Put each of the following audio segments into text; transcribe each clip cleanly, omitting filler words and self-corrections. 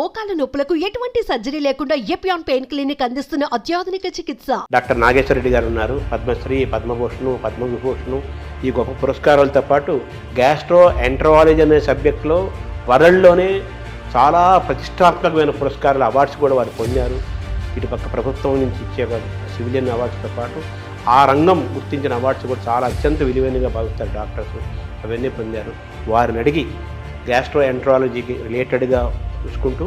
మోకాల నొప్పులకు ఎటువంటి సర్జరీ లేకుండా ఎపియాన్ పెయిన్ క్లినిక్ అందిస్తున్న అత్యాధునిక చికిత్స. డాక్టర్ నాగేశ్వర రెడ్డి గారు ఉన్నారు. పద్మశ్రీ, పద్మభూషణ్, పద్మవిభూషణ్ ఈ గొప్ప పురస్కారాలతో పాటు గ్యాస్ట్రో ఎంట్రాలజీ అనే సబ్జెక్టులో వరల్డ్లోనే చాలా ప్రతిష్టాత్మకమైన పురస్కారాలు, అవార్డ్స్ కూడా వారు పొందారు. ఇటుపక్క ప్రభుత్వం నుంచి ఇచ్చే సివిలియన్ అవార్డ్స్తో పాటు ఆ రంగం గుర్తించిన అవార్డ్స్ కూడా చాలా అత్యంత విలువైనగా భావిస్తారు డాక్టర్స్. అవన్నీ పొందారు. వారిని అడిగి గ్యాస్ట్రో ఎంట్రాలజీకి రిలేటెడ్గా చూసుకుంటూ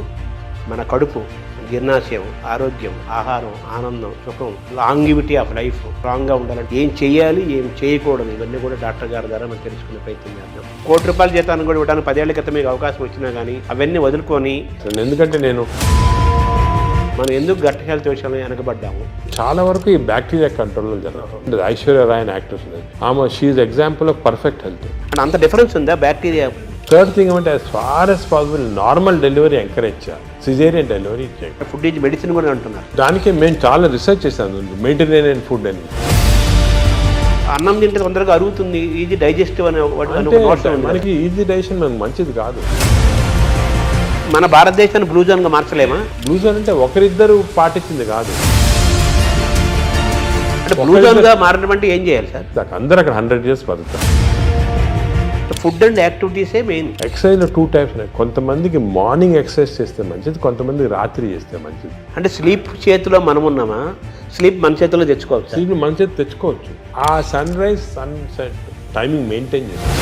మన కడుపు, జీర్ణాశయం, ఆరోగ్యం, ఆహారం, ఆనందం, సుఖం, లాంగివిటీ ఆఫ్ లైఫ్ స్ట్రాంగ్గా ఉండాలంటే ఏం చేయాలి, ఏం చేయకూడదు, ఇవన్నీ కూడా డాక్టర్ గారి ద్వారా మనం తెలుసుకునే ప్రయత్నం చేద్దాం. ₹1 కోటి జీతాన్ని కూడా ఇవ్వడానికి 10 ఏళ్ల క్రితం మీకు అవకాశం వచ్చినా కానీ అవన్నీ వదులుకొని, ఎందుకంటే మనం ఎందుకు గట్ హెల్త్ విషయంలో వెనకబడ్డాము. చాలా వరకు ఈ బ్యాక్టీరియా కంట్రోల్లో జరుగుతుంది. ఐశ్వర్య రాయ్ యాక్టర్స్ ఆమె she example of perfect health. అంత డిఫరెన్స్ ఉందా బ్యాక్టీరియా? థర్డ్ థింగ్ ఏమంటే as far as possible normal delivery encourage చేయాలి, సిజేరియన్ డెలివరీ చేయాలి. ఫుడ్ ఈజ్ మెడిసిన్ కూడా అంటున్నారు. దానికి మేము చాలా రీసెర్చ్ చేశాను, మెడిటరేనియన్ ఫుడ్ అని. అన్నం తింటే తొందరగా అరుగుతుంది, ఈజీ డైజెస్టివ్ అనే మనకి ఈజీ డైజెషన్ మనకు మంచిది కాదు. మన భారతదేశాన్ని బ్లూ జోన్గా మార్చలేమా? బ్లూ జోన్ అంటే ఒకరిద్దరు పాటించింది కాదు. అంటే బ్లూ జోన్గా మారడం అంటే ఏం చేయాలి సార్? అందరూ అక్కడ 100 years బతుకుతారు. ఫుడ్ అండ్ యాక్టివిటీసే మెయిన్. ఎక్సర్సైజ్లో 2 types ఉన్నాయి. కొంతమందికి మార్నింగ్ ఎక్సర్సైజ్ చేస్తే మంచిది, కొంతమందికి రాత్రి చేస్తే మంచిది. అంటే స్లీప్ చేతిలో మనం ఉన్నామా? స్లీప్ మన చేతిలో తెచ్చుకోవచ్చు. స్లీప్ మన చేతి తెచ్చుకోవచ్చు. ఆ sun rise sunset timing maintain చేస్తాం.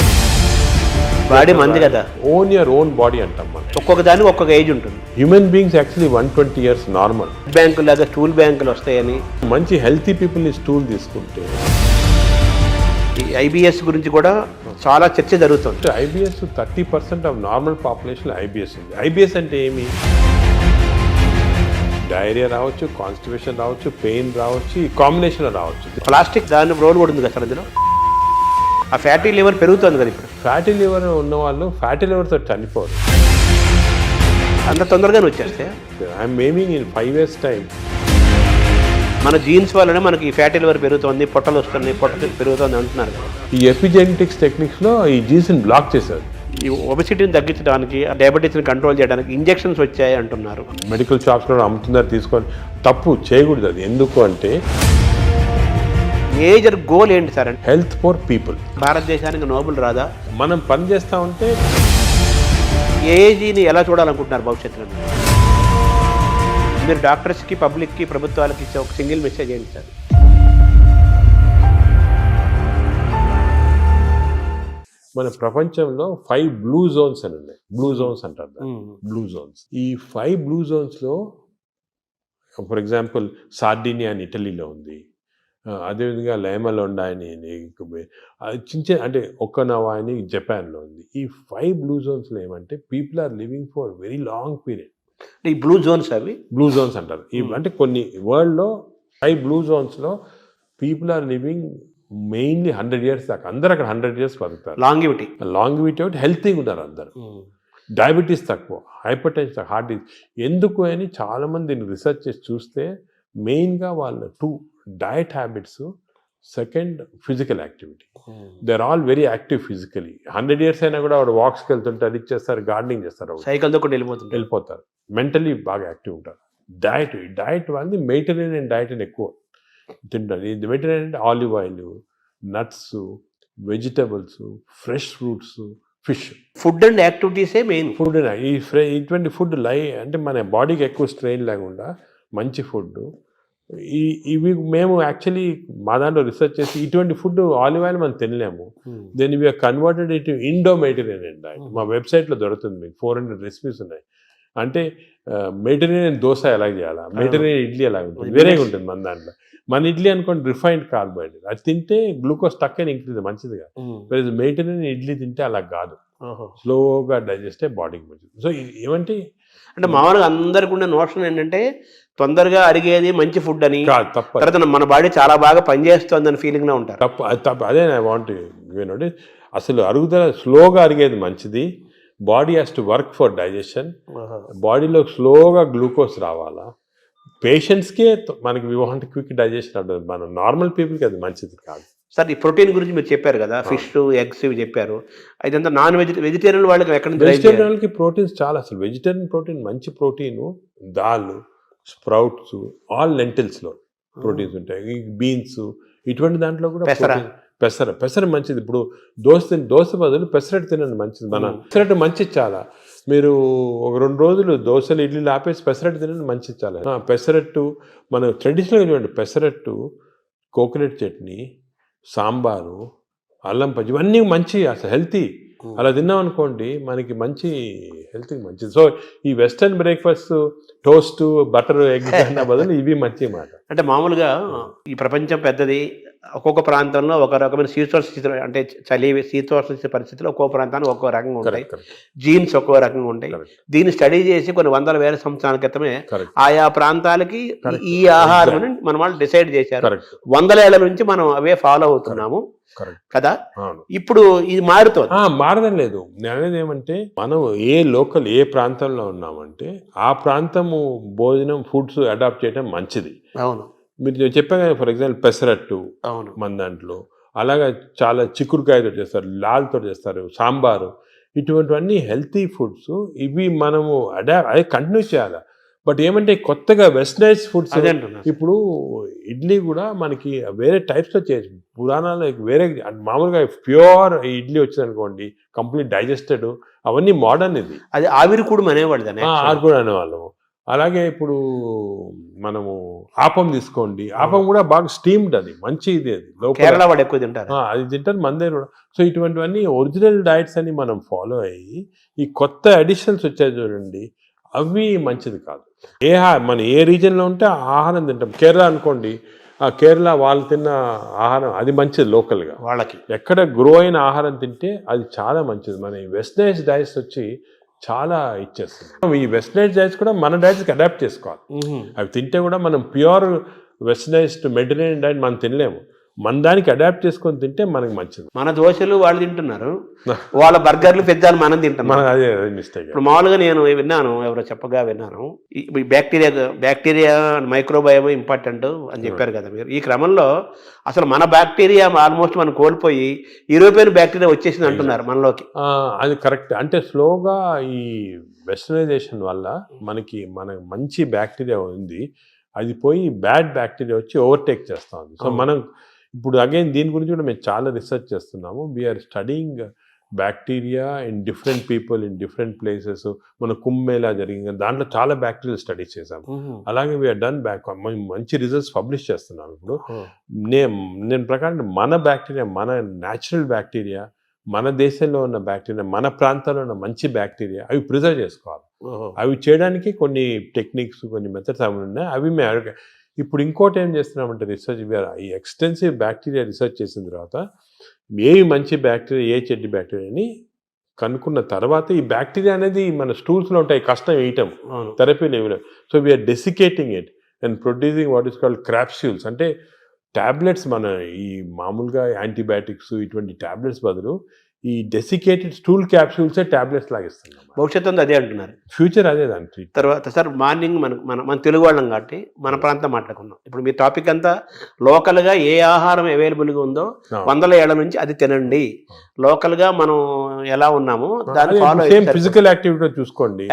బాడీ మంది కదా, ఓన్ యువర్ ఓన్ బాడీ అంటాం మనం. ఒక్కొక్క దానికి ఒక్కొక్క ఏజ్ ఉంటుంది. Human beings actually 120 years normal. బ్యాంకులు లాగా స్టూల్ బ్యాంకులు వస్తాయని మంచి హెల్తీ పీపుల్ని స్టూల్ తీసుకుంటే. ఈ ఐబిఎస్ గురించి కూడా చాలా చర్చ జరుగుతుంది. IBS 30% of normal population IBS ఉంది. ఐబిఎస్ అంటే ఏమి? డైరియా రావచ్చు, కాన్స్టిపేషన్ రావచ్చు, పెయిన్ రావచ్చు, ఈ కాంబినేషన్లో రావచ్చు. ప్లాస్టిక్ దాని రోల్ కూడా ఉంది కదా సార్ అందులో. ఆ ఫ్యాటీ లివర్ పెరుగుతుంది కదా ఇప్పుడు. ఫ్యాటీ లివర్ ఉన్న వాళ్ళు ఫ్యాటీ లివర్తో చనిపోరు. అంత తొందరగానే వచ్చేస్తే I'm aiming in 5 years time. మన జీన్స్ వల్లనే మనకి ఈ ఫ్యాటీ లివర్ పెరుగుతుంది, పొట్టలు వస్తున్నాయి, పొట్ట పెరుగుతుంది అంటున్నారు. ఈ ఎపిజెనెటిక్స్ టెక్నిక్స్లో ఈ జీన్స్ని బ్లాక్ చేశారు. ఈ ఒబెసిటీని తగ్గించడానికి, డయాబెటీస్ని కంట్రోల్ చేయడానికి ఇంజెక్షన్స్ వచ్చాయి అంటున్నారు. మెడికల్ షాప్స్లో అమ్ముతున్నారు, తీసుకొని. తప్పు చేయకూడదు అది. ఎందుకు అంటే మేజర్ గోల్ ఏంటి సార్? అంటే హెల్త్ ఫర్ పీపుల్. భారతదేశానికి నోబెల్ రాదా? మనం పని చేస్తూ ఉంటే ఏజీని ఎలా చూడాలనుకుంటున్నారు భవిష్యత్తులో? మీరు డాక్టర్స్కి, పబ్లిక్కి, ప్రభుత్వాలకి ఇచ్చే ఒక సింగిల్ మెసేజ్ ఏంటి సార్? మన ప్రపంచంలో 5 blue zones అని ఉన్నాయి. బ్లూ జోన్స్ అంటారు. Blue zones. ఈ 5 blue zonesలో ఫర్ ఎగ్జాంపుల్ సార్డినియా అని ఇటలీలో ఉంది. అదేవిధంగా లైమలోండా అని చిన్న అంటే ఒక్కనవా అని జపాన్లో ఉంది. ఈ 5 blue zonesలో ఏమంటే people are living for very long period. ఈ బ్లూ జోన్స్ అవి బ్లూ జోన్స్ అంటారు. అంటే కొన్ని వరల్డ్లో 5 blue zonesలో people are living mainly 100 years దాకా. అందరూ అక్కడ 100 years బతుకుతారు. లాంగివిటీ ఒకటి, హెల్తీగా ఉంటారు అందరు. డయాబెటీస్ తక్కువ, హైపర్ టెన్షన్ తక్కువ, హార్ట్ డిసీజ్. ఎందుకు అని చాలామంది దీన్ని రీసెర్చ్ చేసి చూస్తే మెయిన్గా వాళ్ళ 2 diet habits, second physical activity. They are all very active physically. 100 years అయినా కూడా వాడు వాక్స్కి వెళ్తుంటే అది చేస్తారు, గార్డెనింగ్ చేస్తారు, సైకిల్తో కూడా వెళ్ళిపోతారు. మెంటలీ బాగా యాక్టివ్ ఉంటారు. డయట్ వాళ్ళది మెడిటరేనియన్ డయట్ అని ఎక్కువ తింటారు. ఇది మెడిటరేనియన్ అంటే olive oil, nuts, vegetables, fresh fruits, fish. Food and యాక్టివిటీసే మెయిన్. ఫుడ్ ఇటువంటి ఫుడ్ అంటే మన బాడీకి ఎక్కువ స్ట్రెయిన్ లేకుండా మంచి ఫుడ్. ఇవి మేము యాక్చువల్లీ మా దాంట్లో రీసెర్చ్ చేసి ఇటువంటి ఫుడ్ ఆలివ్ ఆయిల్ మనం తినలేము. Then we are converted it Indo Mediterranean diet. మా వెబ్సైట్లో దొరుకుతుంది, మీకు 400 recipes ఉన్నాయి. అంటే మెడిటరేనియన్ దోశ ఎలా చేయాలా, మెడిటరేనియన్ ఇడ్లీ ఎలా ఉంటుంది, వేరేగా ఉంటుంది మన దాంట్లో. మన ఇడ్లీ అనుకోండి రిఫైన్డ్ కార్బోహైడ్రేట్, అది తింటే గ్లూకోజ్ తక్కువ ఇంక్రీజ్ మంచిదిగా. మెడిటరేనియన్ ఇడ్లీ తింటే అలా కాదు, స్లోగా డైజెస్ట్ అయ్యి బాడీకి మంచిది. సో ఏమంటే అంటే మామూలుగా అందరికి ఉన్న నోషన్ ఏంటంటే తొందరగా అరిగేది మంచి ఫుడ్ అని, తర్వాత మన బాడీ చాలా బాగా పనిచేస్తుంది అని ఫీలింగ్ లో ఉంటారు. తప్పు అదే ఐ వాంట్ యూనోటి. అసలు అరుగుదల స్లోగా అరిగేది మంచిది. Body has to work for digestion. బాడీలో స్లోగా గ్లూకోజ్ రావాలా. పేషెంట్స్కే మనకి వి వాంట్ క్విక్ డైజెషన్ ఉంటుంది. మనం నార్మల్ పీపుల్కి అది మంచిది కాదు. సార్ ఈ ప్రోటీన్ గురించి మీరు చెప్పారు కదా, ఫిష్ ఎగ్స్ ఇవి చెప్పారు, ఇదంతా నాన్ వెజిటేరియన్ వాళ్ళకి ఎక్కడ నుంచి వెజిటేరియన్ వాళ్ళకి ప్రోటీన్స్ చాలా, అసలు వెజిటేరియన్ ప్రోటీన్ మంచి ప్రోటీన్, దాల్, స్ప్రౌట్స్, ఆల్ లెంటిల్స్లో ప్రోటీన్స్ ఉంటాయి. ఈ బీన్స్ ఇటువంటి దాంట్లో కూడా పెసర మంచిది. ఇప్పుడు దోశ బదులు పెసరట్టు తినండి, మంచిది. మన పెసరట్టు మంచిది చాలా. మీరు ఒక 2 రోజులు దోశలు ఇడ్లీలు ఆపేసి పెసరట్టు తినండి, మంచిది చాలా. పెసరట్టు మన ట్రెడిషనల్గా చూడండి, పెసరట్టు, కోకోనట్ చట్నీ, సాంబారు, అల్లం పచ్చి, ఇవన్నీ మంచి, అసలు హెల్తీ. అలా తిన్నాం అనుకోండి మనకి మంచి హెల్త్కి మంచిది. సో ఈ western breakfast toast butter egg అన్న బదులు ఇవి మంచి మాట. అంటే మామూలుగా ఈ ప్రపంచం పెద్దది, ఒక్కొక్క ప్రాంతంలో ఒక రకమైన శీతోష్ణ, అంటే చలి శీతోష్ణ పరిస్థితుల్లో ఒక్కో ప్రాంతానికి ఒక్కో రకంగా ఉంటాయి, జీన్స్ ఒక్కో రకంగా ఉంటాయి. దీన్ని స్టడీ చేసి కొన్ని 100,000 సంవత్సరాల క్రితమే ఆయా ప్రాంతాలకి ఈ ఆహారం మన వాళ్ళు డిసైడ్ చేశారు. 100 ఏళ్ల నుంచి మనం అవే ఫాలో అవుతున్నాము కదా. ఇప్పుడు ఇది మారడం లేదు. నేను అనేది ఏమంటే, మనం ఏ ప్రాంతంలో ఉన్నామంటే ఆ ప్రాంతము భోజనం ఫుడ్స్ అడాప్ట్ చేయడం మంచిది. అవును, మీరు చెప్పాను ఫర్ ఎగ్జాంపుల్ పెసరట్టు మన దాంట్లో, అలాగా చాలా చిక్కుడుకాయతో చేస్తారు, లాల్తో చేస్తారు, సాంబారు, ఇటువంటివన్నీ హెల్తీ ఫుడ్స్. ఇవి మనము అదే కంటిన్యూ చేయాలి. బట్ ఏమంటే కొత్తగా వెస్టర్నైజ్ ఫుడ్స్, ఇప్పుడు ఇడ్లీ కూడా మనకి వేరే టైప్స్లో చేయొచ్చు. పురాణాలు వేరే, మామూలుగా ప్యూర్ ఇడ్లీ వచ్చింది అనుకోండి, కంప్లీట్ డైజెస్టెడ్, అవన్నీ మోడర్న్. ఇది అది ఆవిరి కూడా అనేవాళ్ళు, కూడా అనేవాళ్ళము. అలాగే ఇప్పుడు మనము ఆపం తీసుకోండి, ఆపం కూడా బాగా స్టీమ్డ్, అది మంచి ఇది. అది కేరళ వాడు ఎక్కువ తింటారు, అది తింటారు మన దగ్గర కూడా. సో ఇటువంటివన్నీ ఒరిజినల్ డైట్స్ అని మనం ఫాలో అయ్యి, ఈ కొత్త అడిషనల్స్ వచ్చాయి చూడండి, అవి మంచిది కాదు. మన ఏ రీజన్లో ఉంటే ఆ ఆహారం తింటాం. కేరళ అనుకోండి, ఆ కేరళ వాళ్ళు తిన్న ఆహారం అది మంచిది లోకల్గా, వాళ్ళకి ఎక్కడ గ్రో అయిన ఆహారం తింటే అది చాలా మంచిది. మన ఈ వెస్టర్నైజ్ డైట్స్ వచ్చి చాలా ఇచ్చేస్తుంది. ఈ వెస్టర్నైజ్ డైట్స్ కూడా మన డైట్స్కి అడాప్ట్ చేసుకోవాలి. అవి తింటే కూడా మనం ప్యూర్ వెస్టర్నైజ్డ్ మెడిటరేనియన్ డైట్ మనం తినలేము. మన దానికి అడాప్ట్ చేసుకొని తింటే మనకి మంచిది. మన దోశలు వాళ్ళు తింటున్నారు, వాళ్ళ బర్గర్లు పిజ్జాలు మనం తింటున్నాం. అదే మిస్టేక్. ఇప్పుడు మామూలుగా నేను విన్నాను, ఎవరో చెప్పగా విన్నాను, ఈ బ్యాక్టీరియా మైక్రోబయోమ్ ఇంపార్టెంట్ అని చెప్పారు కదా మీరు. ఈ క్రమంలో అసలు మన బ్యాక్టీరియా ఆల్మోస్ట్ మనం కోల్పోయి యూరోపియన్ బ్యాక్టీరియా వచ్చేసింది అంటున్నారు మనలోకి. అది కరెక్ట్. అంటే స్లోగా ఈ వెస్టర్నైజేషన్ వల్ల మనకి మంచి బ్యాక్టీరియా ఉంది, అది పోయి బ్యాడ్ బ్యాక్టీరియా వచ్చి ఓవర్టేక్ చేస్తూ ఉంది. సో మనం ఇప్పుడు అగైన్ దీని గురించి కూడా మేము చాలా రీసెర్చ్ చేస్తున్నాము. We are studying bacteria in different people in different places. మన కుంభమేళా జరిగింది, దాంట్లో చాలా బ్యాక్టీరియల్ స్టడీస్ చేసాము. అలాగే వీఆర్ డన్ మంచి రిజల్ట్స్ పబ్లిష్ చేస్తున్నాము. ఇప్పుడు నేను ప్రకారం మన బ్యాక్టీరియా, మన న్యాచురల్ బ్యాక్టీరియా, మన దేశంలో ఉన్న బ్యాక్టీరియా, మన ప్రాంతాల్లో ఉన్న మంచి బ్యాక్టీరియా, అవి ప్రిజర్వ్ చేసుకోవాలి. అవి చేయడానికి కొన్ని టెక్నిక్స్, కొన్ని మెథడ్స్ అవి ఉన్నాయి. అవి మేము ఇప్పుడు ఇంకోటి ఏం చేస్తున్నామంటే రీసెర్చ్, ఈ ఎక్స్టెన్సివ్ బ్యాక్టీరియా రీసెర్చ్ చేసిన తర్వాత ఏవి మంచి బ్యాక్టీరియా, ఏ చెడ్డ బ్యాక్టీరియా అని కనుక్కున్న తర్వాత, ఈ బ్యాక్టీరియా అనేది మన స్టూల్స్లో ఉంటాయి, కష్టం వేయటం, థెరపీలు ఏమి లేవు. So we are desiccating it and producing what is called capsules. అంటే ట్యాబ్లెట్స్, మన ఈ మామూలుగా యాంటీబయాటిక్స్ ఇటువంటి ట్యాబ్లెట్స్ బదులు ఈ డెసికేటెడ్ స్టూల్ క్యాప్సూల్సే ట్యాబ్లెట్స్ లాగా ఇస్తున్నాం. భవిష్యత్తు అదే అంటున్నారు, ఫ్యూచర్ అదే దాని తర్వాత. సార్ మార్నింగ్ మన తెలుగు వాళ్ళం కాబట్టి మన ప్రాంతం మాట్లాడుకున్నాం. ఇప్పుడు మీ టాపిక్ అంతా లోకల్గా ఏ ఆహారం అవైలబుల్గా ఉందో 100 ఏళ్ల నుంచి అది తినండి, లోకల్గా మనం ఎలా ఉన్నామో దాన్ని ఫాలో. సేమ్ ఫిజికల్ యాక్టివిటీ చూసుకోండి,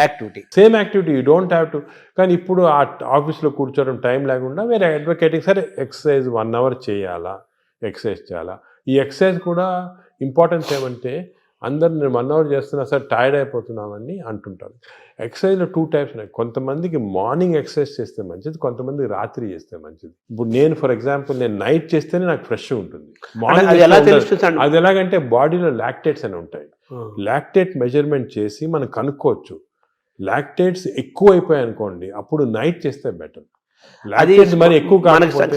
same activity you don't have to. కానీ ఇప్పుడు ఆ ఆఫీస్లో కూర్చోవడం టైం లేకుండా వేరే అడ్వకేటింగ్, సరే ఎక్సర్సైజ్ 1 hour చేయాలా, ఎక్సర్సైజ్ చేయాలా. ఈ ఎక్సర్సైజ్ కూడా ఇంపార్టెన్స్ ఏమంటే, అందరు నేను 1 hour చేస్తున్నా సార్ టైర్డ్ అయిపోతున్నామని అంటుంటారు. ఎక్సర్సైజ్లో 2 types ఉన్నాయి. కొంతమందికి మార్నింగ్ ఎక్సర్సైజ్ చేస్తే మంచిది, కొంతమందికి రాత్రి చేస్తే మంచిది. ఇప్పుడు నేను ఫర్ ఎగ్జాంపుల్ నేను నైట్ చేస్తేనే నాకు ఫ్రెష్ ఉంటుంది. మార్నింగ్ అది ఎలాగంటే బాడీలో లాక్టేట్స్ అని ఉంటాయి. లాక్టేట్ మెజర్మెంట్ చేసి మనం కనుక్కోవచ్చు. లాక్టేట్స్ ఎక్కువ అయిపోయాయి అనుకోండి, అప్పుడు నైట్ చేస్తే బెటర్. అది మరి ఎక్కువ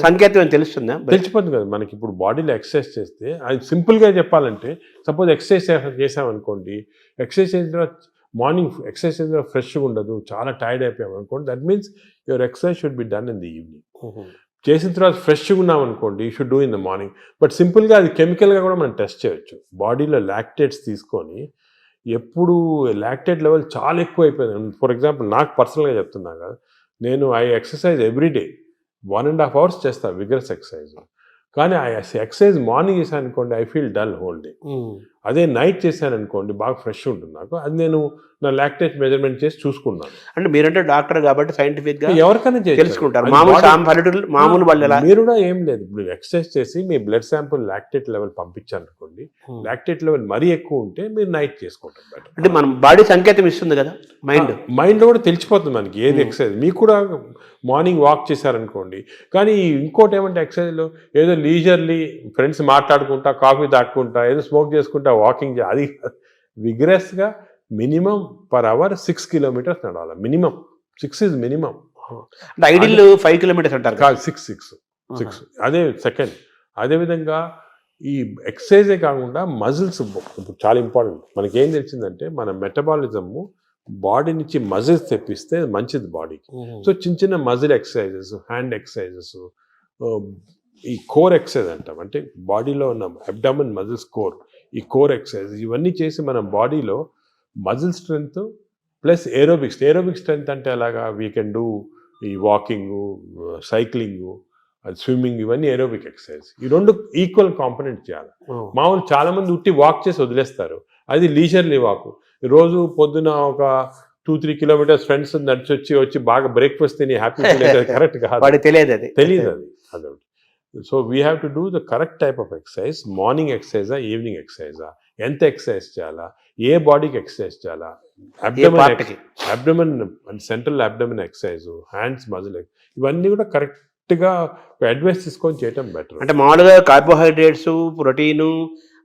సంకేతం తెలుస్తుందా? తెలిసిపోతుంది కదా మనకి. ఇప్పుడు బాడీలో ఎక్సర్సైజ్ చేస్తే, అది సింపుల్గా చెప్పాలంటే, సపోజ్ ఎక్సర్సైజ్ చేసామనుకోండి, ఎక్సర్సైజ్ చేసిన తర్వాత మార్నింగ్ ఎక్సర్సైజ్ చేసిన తర్వాత ఫ్రెష్గా ఉండదు, చాలా టైర్డ్ అయిపోయాం అనుకోండి, that means your exercise should be done in the evening. చేసిన తర్వాత ఫ్రెష్గా ఉన్నాం అనుకోండి, you should do in the morning. But సింపుల్గా అది కెమికల్గా కూడా మనం టెస్ట్ చేయొచ్చు. బాడీలో లాక్టేట్స్ తీసుకొని, ఎప్పుడు లాక్టేట్ లెవెల్ చాలా ఎక్కువ అయిపోయింది, ఫర్ ఎగ్జాంపుల్ నాకు పర్సనల్గా చెప్తున్నా కదా, నేను I exercise every day 1.5 hours చేస్తాను, విగరస్ ఎక్సర్సైజ్. కానీ ఆ ఎక్సర్సైజ్ మార్నింగ్ చేశాను అనుకోండి, I feel dull whole day. అదే నైట్ చేశాను అనుకోండి, బాగా ఫ్రెష్ ఉంటుంది నాకు. అది నేను నా లాక్టేజ్ మెజర్మెంట్ చేసి చూసుకున్నాను. అంటే మీరంటే డాక్టర్ కాబట్టి సైంటిఫిక్ గా ఎవరికైనా తెలుసుకుంటారు. మామూలు వాళ్ళ మీరు కూడా ఏం లేదు, ఇప్పుడు ఎక్సర్సైజ్ చేసి మీ బ్లడ్ శాంపుల్ లాక్టేట్ లెవెల్ పంపించారు అనుకోండి, లాక్టేట్ లెవెల్ మరీ ఎక్కువ ఉంటే మీరు నైట్ చేసుకుంటారు బెటర్. అంటే మన బాడీ సంకేతం ఇస్తుంది కదా, మైండ్లో కూడా తెలిసిపోతుంది మనకి ఏది ఎక్సర్సైజ్. మీకు కూడా మార్నింగ్ వాక్ చేశారనుకోండి, కానీ ఇంకోటి ఏమంటే ఎక్సర్సైజ్లో ఏదో లీజర్లీ ఫ్రెండ్స్ మాట్లాడుకుంటా, కాఫీ తాక్కుంటా, ఏదో స్మోక్ చేసుకుంటా వాకింగ్ అది విగ్రెస్గా మినిమం పర్ అవర్ 6 kilometers నడవాలి. Minimum 6 is minimum. అంటే ఐడియల్ 5 kilometers అంటారు కాదు, 6. అదే సెకండ్. అదేవిధంగా ఈ ఎక్సర్సైజే కాకుండా మజిల్స్ చాలా ఇంపార్టెంట్. మనకేం తెలిసిందంటే మన మెటబాలిజము బాడీ నుంచి మజిల్స్ తెప్పిస్తే మంచిది బాడీకి. సో చిన్న చిన్న మజిల్ ఎక్సర్సైజెస్, హ్యాండ్ ఎక్సర్సైజెస్, ఈ కోర్ ఎక్సర్సైజ్ అంటాం, అంటే బాడీలో ఉన్న అబ్డామిన్ మజిల్స్ కోర్, ఈ కోర్ ఎక్సర్సైజ్ ఇవన్నీ చేసి మన బాడీలో muscle strength plus aerobics. Aerobic strength అంటే అలాగా వీ కెన్ డూ ఈ వాకింగు, సైక్లింగు, స్విమ్మింగ్, ఇవన్నీ ఏరోబిక్ ఎక్సర్సైజ్. ఈ రెండు ఈక్వల్ కాంపనెంట్ చేయాలి. మామూలు చాలా మంది ఉట్టి వాక్ చేసి వదిలేస్తారు, అది లీజర్లీ వాక్. రోజు పొద్దున ఒక 2-3 kilometers ఫ్రెండ్స్ నడిచి వచ్చి బాగా బ్రేక్ఫాస్ట్ తిని హ్యాపీ కరెక్ట్ కాదు, తెలియదు అది. అదొకటి. So we have to do the correct type of exercise. Morning ఎక్సర్సైజా, ఈవినింగ్ ఎక్సర్సైజా, ఎంత ఎక్సర్సైజ్ చేయాలా, ఏ బాడీకి ఎక్సర్సైజ్ చేయాలా, abdomen and central abdomen exercise, hands muscle, ఇవన్నీ కూడా కరెక్ట్గా అడ్వైస్ తీసుకొని చేయటం బెటర్. అంటే మామూలుగా కార్బోహైడ్రేట్స్, ప్రోటీను,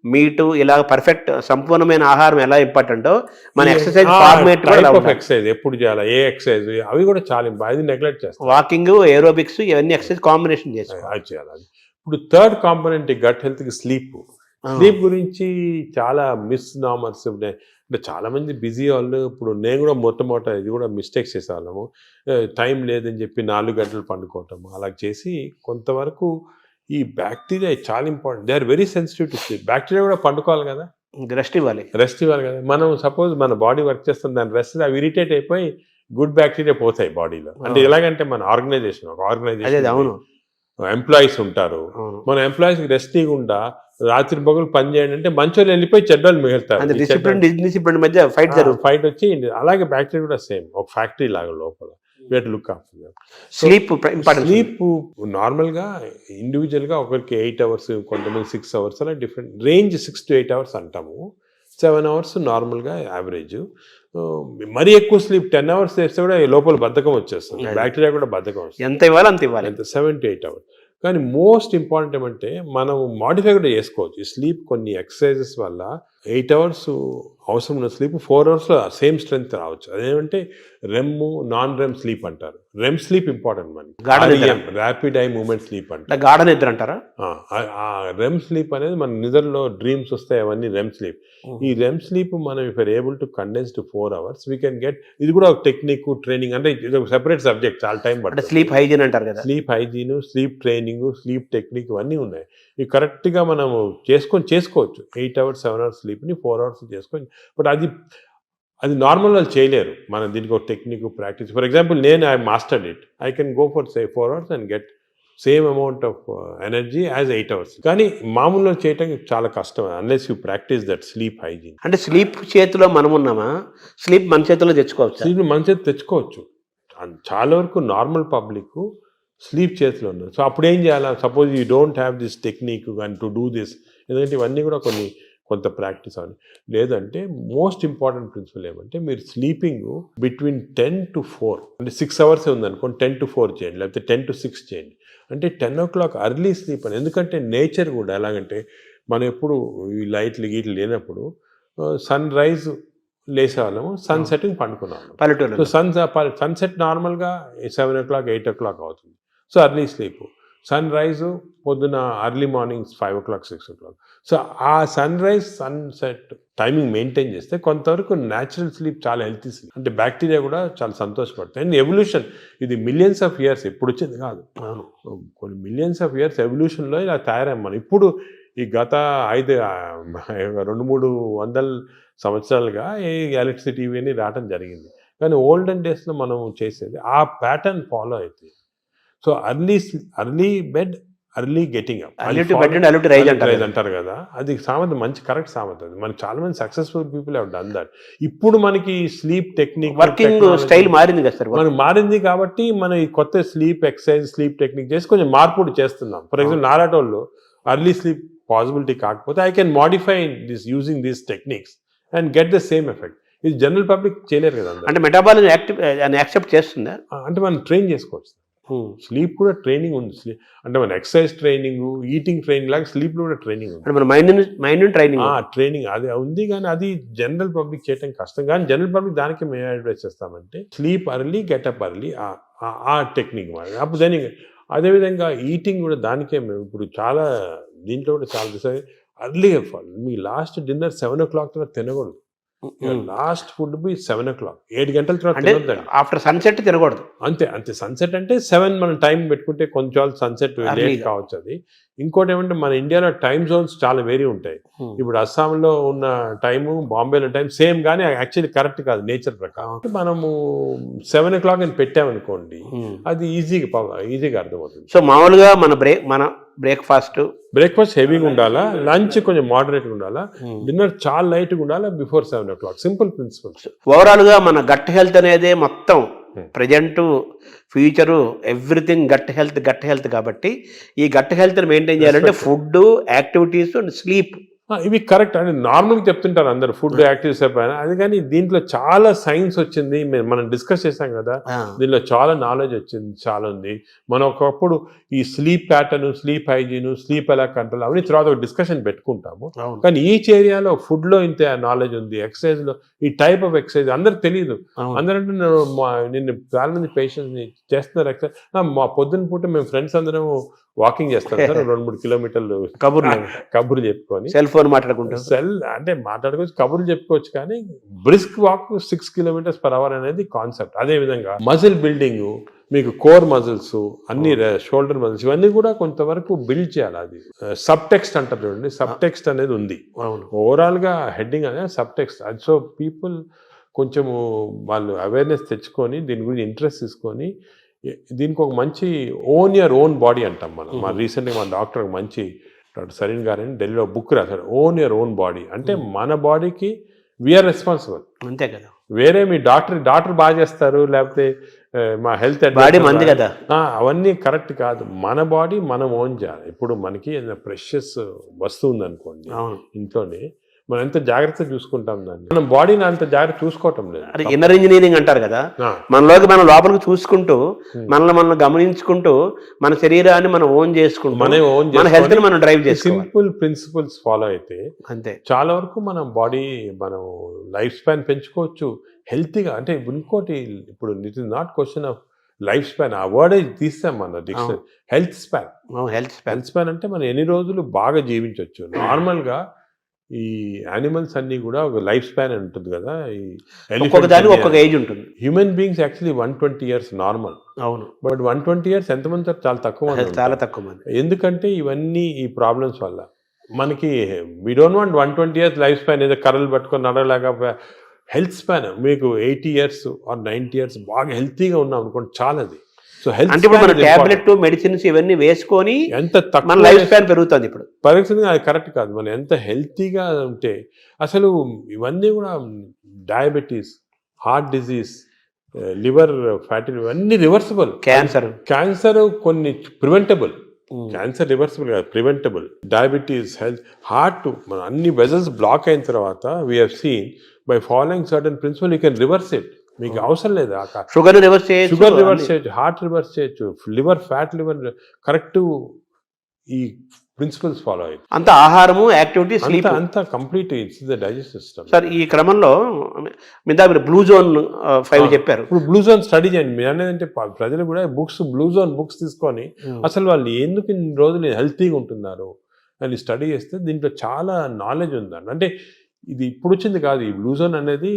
మీటు, ఇలా పర్ఫెక్ట్ సంపూర్ణమైన ఆహారం ఎలా ఇంపార్టెంటో మన ఎక్సర్సైజ్ ఫార్మేట్ ఎక్సర్సైజ్ ఎప్పుడు చేయాలా, ఏ ఎక్సర్సైజ్, అవి కూడా చాలా అది నెగ్లెక్ట్ చేస్తాం. వాకింగ్, ఏరోబిక్స్, ఇవన్నీ ఎక్సర్సైజ్ కాంబినేషన్ చేయాలి. ఇప్పుడు థర్డ్ కాంపోనెంట్ గట్ హెల్త్ కి స్లీప్. స్లీప్ గురించి చాలా మిస్ నామర్స్ అంటే చాలా మంది బిజీ వాళ్ళు. ఇప్పుడు నేను కూడా మొట్టమొదట ఇది కూడా మిస్టేక్స్ చేసేవాళ్ళము. టైం లేదని చెప్పి 4 గంటలు పండుకోవటం అలా చేసి కొంతవరకు ఈ బ్యాక్టీరియా చాలా important. They are very sensitive to sleep. Bacteria కూడా పండుకోవాలి కదా, రెస్ట్ ఇవ్వాలి కదా. మనం సపోజ్ మన బాడీ వర్క్ చేస్తుంది, దాని రెస్ట్ అవి ఇరిటేట్ అయిపోయి గుడ్ బ్యాక్టీరియా పోతాయి బాడీలో. అంటే ఎలాగంటే మన ఆర్గనైజేషన్ ఎంప్లాయీస్ ఉంటారు, మన ఎంప్లాయీస్కి రెస్ట్ ఇవ్వకుండా రాత్రి పగలు పని చేయండి అంటే మంచోళ్ళు వెళ్ళిపోయి చెడ్డోళ్ళు మిగులుతారు, మధ్య ఫైట్ వచ్చి. అలాగే బ్యాక్టీరియా కూడా సేమ్ ఒక ఫ్యాక్టరీ లాగా లోపల. లుక్ ఆఫ్టర్ స్లీప్ నార్మల్గా ఇండివిజువల్గా ఒకరికి 8 hours, కొంతమంది 6 hours, అలా డిఫరెంట్ రేంజ్. 6 to 8 hours అంటాము, 7 hours నార్మల్గా యావరేజ్. మరీ ఎక్కువ స్లీప్ 10 hours చేస్తే కూడా లోపల బద్ధకం వచ్చేస్తుంది, బ్యాక్టీరియా కూడా బద్ధకం వస్తుంది. ఎంత ఇవ్వాలి అంత ఇవ్వాలి, 7 to 8 hours. కానీ మోస్ట్ ఇంపార్టెంట్ ఏమంటే మనం మాడిఫై కూడా చేసుకోవచ్చు ఈ స్లీప్. కొన్ని ఎక్సర్సైజెస్ వల్ల 8 hours అవసరం ఉన్న స్లీప్ 4 hours సేమ్ స్ట్రెంగ్త్ రావచ్చు. అదేమంటే రెమ్, నాన్ రెమ్ స్లీప్ అంటారు. రెమ్ స్లీప్ ఇంపార్టెంట్ మనకి, ర్యాపిడ్ ఐ మూవ్మెంట్ స్లీప్ అంటే గాఢ నిద్ర అంటారా. రెమ్ స్లీప్ అనేది మన నిద్రలో డ్రీమ్స్ వస్తాయి, అవన్నీ రెమ్ స్లీప్. ఈ రెమ్ స్లీప్ మనం if are able to condense to 4 hours we can get. ఇది కూడా ఒక టెక్నిక్, ట్రైనింగ్, అంటే ఇది ఒక సెపరేట్ సబ్జెక్ట్, చాలా టైం పడుతుంది. స్లీప్ హైజీన్ అంటారు కదా, sleep hygiene, sleep training, sleep technique ఇవన్నీ ఉన్నాయి. ఇవి కరెక్ట్గా మనం చేసుకోవచ్చు. 8 hours 7 hours స్లీప్ని 4 hours చేసుకొని. బట్ అది నార్మల్ వాళ్ళు చేయలేరు. మనం దీనికి ఒక టెక్నిక్, ప్రాక్టీస్. ఫర్ ఎగ్జాంపుల్ నేను I mastered it, I can go for 4 hours and get same amount of energy as 8 hours. కానీ మామూలుగా చేయటం చాలా కష్టం unless you practice that sleep hygiene. అంటే స్లీప్ చేతిలో మనం ఉన్నామా, స్లీప్ మన చేతిలో తెచ్చుకోవచ్చు. స్లీప్ మన చేతి తెచ్చుకోవచ్చు. చాలా వరకు నార్మల్ పబ్లిక్ స్లీప్ చేతిలో ఉన్నారు. సో అప్పుడు ఏం చేయాలి, suppose you don't have this technique and to do this, ఎందుకంటే ఇవన్నీ కూడా కొంత ప్రాక్టీస్ అవ్వాలి. లేదంటే మోస్ట్ ఇంపార్టెంట్ ప్రిన్సిపల్ ఏమంటే మీరు స్లీపింగ్ బిట్వీన్ 10 to 4, అంటే 6 hours ఉందనుకోండి, 10 to 4 చేయండి, లేకపోతే 10 to 6 చేయండి. అంటే 10 o'clock అర్లీ స్లీప్ అని. ఎందుకంటే నేచర్ కూడా ఎలాగంటే మనం ఎప్పుడు ఈ లైట్లు గీట్లు లేనప్పుడు సన్ రైజ్ లేసేవాళ్ళము, సన్ సెట్టింగ్ పండుకున్నాము పల్లెటూరు. సో సన్సెట్ నార్మల్గా 7 o'clock 8 o'clock అవుతుంది. So early sleep. Sun rise పొద్దున early morning 5 o'clock 6 o'clock. So ఆ sun rise sunset timing maintain చేస్తే కొంతవరకు న్యాచురల్ స్లీప్ చాలా హెల్తీ స్లీప్. అంటే బ్యాక్టీరియా కూడా చాలా సంతోషపడతాయి. అండ్ ఎవల్యూషన్ ఇది మిలియన్స్ ఆఫ్ ఇయర్స్ ఎప్పుడు వచ్చింది కాదు, కొన్ని మిలియన్స్ ఆఫ్ ఇయర్స్ ఎవల్యూషన్లో ఇలా తయారయ్యాం మనం. ఇప్పుడు ఈ గత 200-300 సంవత్సరాలుగా ఈ ఎలక్ట్రిసిటీ ఇవన్నీ రావటం జరిగింది. కానీ ఓల్డెన్ డేస్లో మనం చేసేది ఆ ప్యాటర్న్ ఫాలో అవుతుంది. So early bed, early getting up, Early to bed and early to rise అంటారు కదా, అది సామెత మంచి కరెక్ట్ సామెత. అది మనకి చాలా మంది successful people have done that. ఇప్పుడు మనకి స్లీప్ టెక్నిక్, వర్కింగ్ స్టైల్ మారింది కదా సార్, మనకు మారింది కాబట్టి మనం ఈ కొత్త స్లీప్ ఎక్సర్సైజ్, స్లీప్ టెక్నిక్ చేసి కొంచెం మార్పుడు చేస్తున్నాం. ఫర్ ఎగ్జాంపుల్ నారాటోళ్ళు అర్లీ స్లీప్ పాసిబిలిటీ కాకపోతే I can modify this using these techniques and get the same effect. ఇది జనరల్ పబ్లిక్ చేయలేరు కదా. అంటే మెటాబాలిజం యాక్సెప్ట్ చేస్తుందా? అంటే మనం ట్రైన్ చేసుకోవచ్చు. స్లీప్ కూడా ట్రైనింగ్ ఉంది. అంటే మన ఎక్సర్సైజ్ ట్రైనింగ్, ఈటింగ్ ట్రైనింగ్ లాగా స్లీప్ లో కూడా ట్రైనింగ్ ఉంది. మన మైండ్ ట్రైనింగ్ అది ఉంది, కానీ అది జనరల్ పబ్లిక్ చేయడం కష్టం. కానీ జనరల్ పబ్లిక్ దానికి మేము అడ్వైస్ చేస్తామంటే స్లీప్ అర్లీ, గెటప్ అర్లీ, ఆ టెక్నిక్ మరి. అప్పుడు దాని అదేవిధంగా ఈటింగ్ కూడా దానికే మేము ఇప్పుడు చాలా దీంట్లో కూడా చాలా అర్లీగా మీ లాస్ట్ డిన్నర్ 7 o'clock తర్వాత తినకూడదు. లాస్ట్ ఫుడ్ బి 7 o'clock, 7 గంటల తర్వాత తినొద్దండి. ఆఫ్టర్ సన్సెట్ తినకూడదు. అంతే సన్సెట్ అంటే 7 మనం టైం పెట్టుకుంటే కొంచెం సన్సెట్ లేట్ కావచ్చు. అది ఇంకోటి ఏమంటే మన ఇండియాలో టైం జోన్స్ చాలా వేరీ ఉంటాయి. ఇప్పుడు అస్సాంలో ఉన్న టైము, బాంబేలో టైం సేమ్, కానీ యాక్చువల్లీ కరెక్ట్ కాదు నేచర్ ప్రకారం. మనము 7 o'clock అని పెట్టామనుకోండి, అది ఈజీగా అర్థమవుతుంది. సో మామూలుగా మన బ్రేక్ఫాస్ట్ హెవీగా ఉండాలా, లంచ్ కొంచెం మోడరేట్గా ఉండాలా, డిన్నర్ చాలా లైట్గా ఉండాలా before 7 o'clock. Simple principles. Overall గా మన గట్ హెల్త్ అనేది మొత్తం present, future, everything gut health కాబట్టి ఈ గట్ హెల్త్ని మెయింటైన్ చేయాలంటే ఫుడ్, యాక్టివిటీస్ అండ్ స్లీప్ ఇవి కరెక్ట్ అని నార్మల్గా చెప్తుంటారు అందరు, ఫుడ్ యాక్టివిటీస్ పైన. అది కానీ దీంట్లో చాలా సైన్స్ వచ్చింది, మనం డిస్కస్ చేసాం కదా, దీనిలో చాలా నాలెడ్జ్ వచ్చింది, చాలా ఉంది. మనం ఒకప్పుడు ఈ sleep pattern, sleep hygiene, sleep ఎలా కంట్రోల్ అవన్నీ తర్వాత ఒక డిస్కషన్ పెట్టుకుంటాము. కానీ ఈచ్ ఏరియాలో ఫుడ్ లో ఇంత నాలెడ్జ్ ఉంది, ఎక్సర్సైజ్ లో ఈ టైప్ ఆఫ్ ఎక్సర్సైజ్ అందరికి తెలియదు. అందరంటే నిన్ను చాలా మంది పేషెంట్స్ చేస్తున్నారు ఎక్సర్సైజ్. మా పొద్దున్న పూట మేము ఫ్రెండ్స్ అందరం వాకింగ్ చేస్తాం సార్, 2-3 కిలోమీటర్లు కబుర్లు చెప్పుకొని, సెల్ ఫోన్ మాట్లాడుకుంటాం. అంటే మాట్లాడుకోవచ్చు, కబుర్లు చెప్పుకోవచ్చు, కానీ బ్రిస్క్ వాక్ 6 km/h అనేది కాన్సెప్ట్. అదే విధంగా మజిల్ బిల్డింగ్, మీకు కోర్ మజిల్స్, అన్ని షోల్డర్ మజిల్స్, ఇవన్నీ కూడా కొంతవరకు బిల్డ్ చేయాలి. అది సబ్ టెక్స్ట్ అంటారు చూడండి, సబ్ టెక్స్ట్ అనేది ఉంది. ఓవరాల్ గా హెడ్డింగ్ అనేది సబ్ టెక్స్ట్. అది సో పీపుల్ కొంచెము వాళ్ళు అవేర్నెస్ తెచ్చుకొని దీని గురించి ఇంట్రెస్ట్ తీసుకొని దీనికి ఒక మంచి ఓన్ యువర్ ఓన్ బాడీ అంటాం మనం. మా రీసెంట్గా మన డాక్టర్ మంచి డాక్టర్ సరీన్ గారని ఢిల్లీలో బుక్ రాశారు, ఓన్ యువర్ ఓన్ బాడీ. అంటే మన బాడీకి వీఆర్ రెస్పాన్సిబుల్. అంతే కదా. వేరే మీ డాక్టర్ బాగా చేస్తారు, లేకపోతే మా హెల్త్ బాడీ మంది కదా, అవన్నీ కరెక్ట్ కాదు. మన బాడీ మనం ఓన్ చేయాలి. ఇప్పుడు మనకి ఏదైనా ప్రెషస్ వస్తువు ఉందనుకోండి ఇంట్లోనే, మనం ఎంత జాగ్రత్త చూసుకుంటాం దాన్ని, మన బాడీని అంత జాగ్రత్త చూసుకోవటం లేదు. అది ఇన్నర్ ఇంజనీరింగ్ అంటారు కదా, మనలోకి మనం లోపలికి చూసుకుంటూ, మనల్ని గమనించుకుంటూ, మన శరీరాన్ని మనం ఓన్ చేసుకుంటూ, మన హెల్త్ ని మనం డ్రైవ్ చేసి సింపుల్ ప్రిన్సిపల్స్ ఫాలో అయితే అంతే చాలా వరకు మనం బాడీ, మనం లైఫ్ స్పాన్ పెంచుకోవచ్చు హెల్తీగా. అంటే ఇంకోటి, ఇప్పుడు it is not question of life span, ఆ వర్డ్ తీస్తాం మన డిక్షనరీ. హెల్త్ స్పాన్ అంటే మనం ఎన్ని రోజులు బాగా జీవించవచ్చు. నార్మల్గా ఈ యానిమల్స్ అన్ని కూడా ఒక లైఫ్ స్పాన్ అని ఉంటుంది కదా, ఒక్కొక్క ఏజ్ ఉంటుంది. Human beings actually 120 years normal. అవును, బట్ 120 years ఎంతమంది చాలా తక్కువ మంది. ఎందుకంటే ఇవన్నీ ఈ ప్రాబ్లమ్స్ వల్ల మనకి we don't want 120 years life span, ఏదో కర్రలు పట్టుకొని నడలాగా. హెల్త్ స్పాన్ మీకు 80 years or 90 years బాగా హెల్తీగా ఉన్నాం అనుకోండి, చాలా. అది సో హెల్త్ అంటే ఇప్పుడు మన టాబ్లెట్, మెడిసిన్స్ ఇవన్నీ వేసుకొని ఎంత తక్కువ లైఫ్ స్పాన్ పెరుగుతుంది. ఇప్పుడు పరిస్థితి అది కరెక్ట్ కాదు. మనం ఎంత హెల్తీగా ఉంటే, అసలు ఇవన్నీ కూడా diabetes, heart disease, liver fatty, ఇవన్నీ రివర్సిబుల్. క్యాన్సర్ కొన్ని ప్రివెంటబుల్, క్యాన్సర్ రివర్సిబుల్ కాదు, ప్రివెంటబుల్. డయాబెటీస్, హెల్త్, హార్ట్, మన అన్ని వెజల్స్ బ్లాక్ అయిన తర్వాత we have seen by following certain principal you can reverse it. మీకు అవసరం లేదు. షుగర్ రివర్స్ చేయొచ్చు, హార్ట్ రివర్స్ చేయొచ్చు, లివర్ ఫ్యాట్, లివర్ కరెక్ట్. ఈ ప్రిన్సిపల్స్ ఫాలో అయ్యి అంత ఆహారము, యాక్టివిటీ, స్లీప్ అంతా complete it's the digestive system. Sir ఈ క్రమంలో మీరు బ్లూ జోన్ 5 చెప్పారు. ఇప్పుడు బ్లూ జోన్ స్టడీ చేయండి. మీరు అనేది ప్రజలు కూడా బ్లూ జోన్ బుక్స్ తీసుకొని అసలు వాళ్ళు ఎందుకు ఇన్ని రోజులు హెల్తీగా ఉంటున్నారు అని స్టడీ చేస్తే దీంట్లో చాలా నాలెడ్జ్ ఉందండి. అంటే ఇది ఇప్పుడు వచ్చింది కాదు, ఈ బ్లూ జోన్ అనేది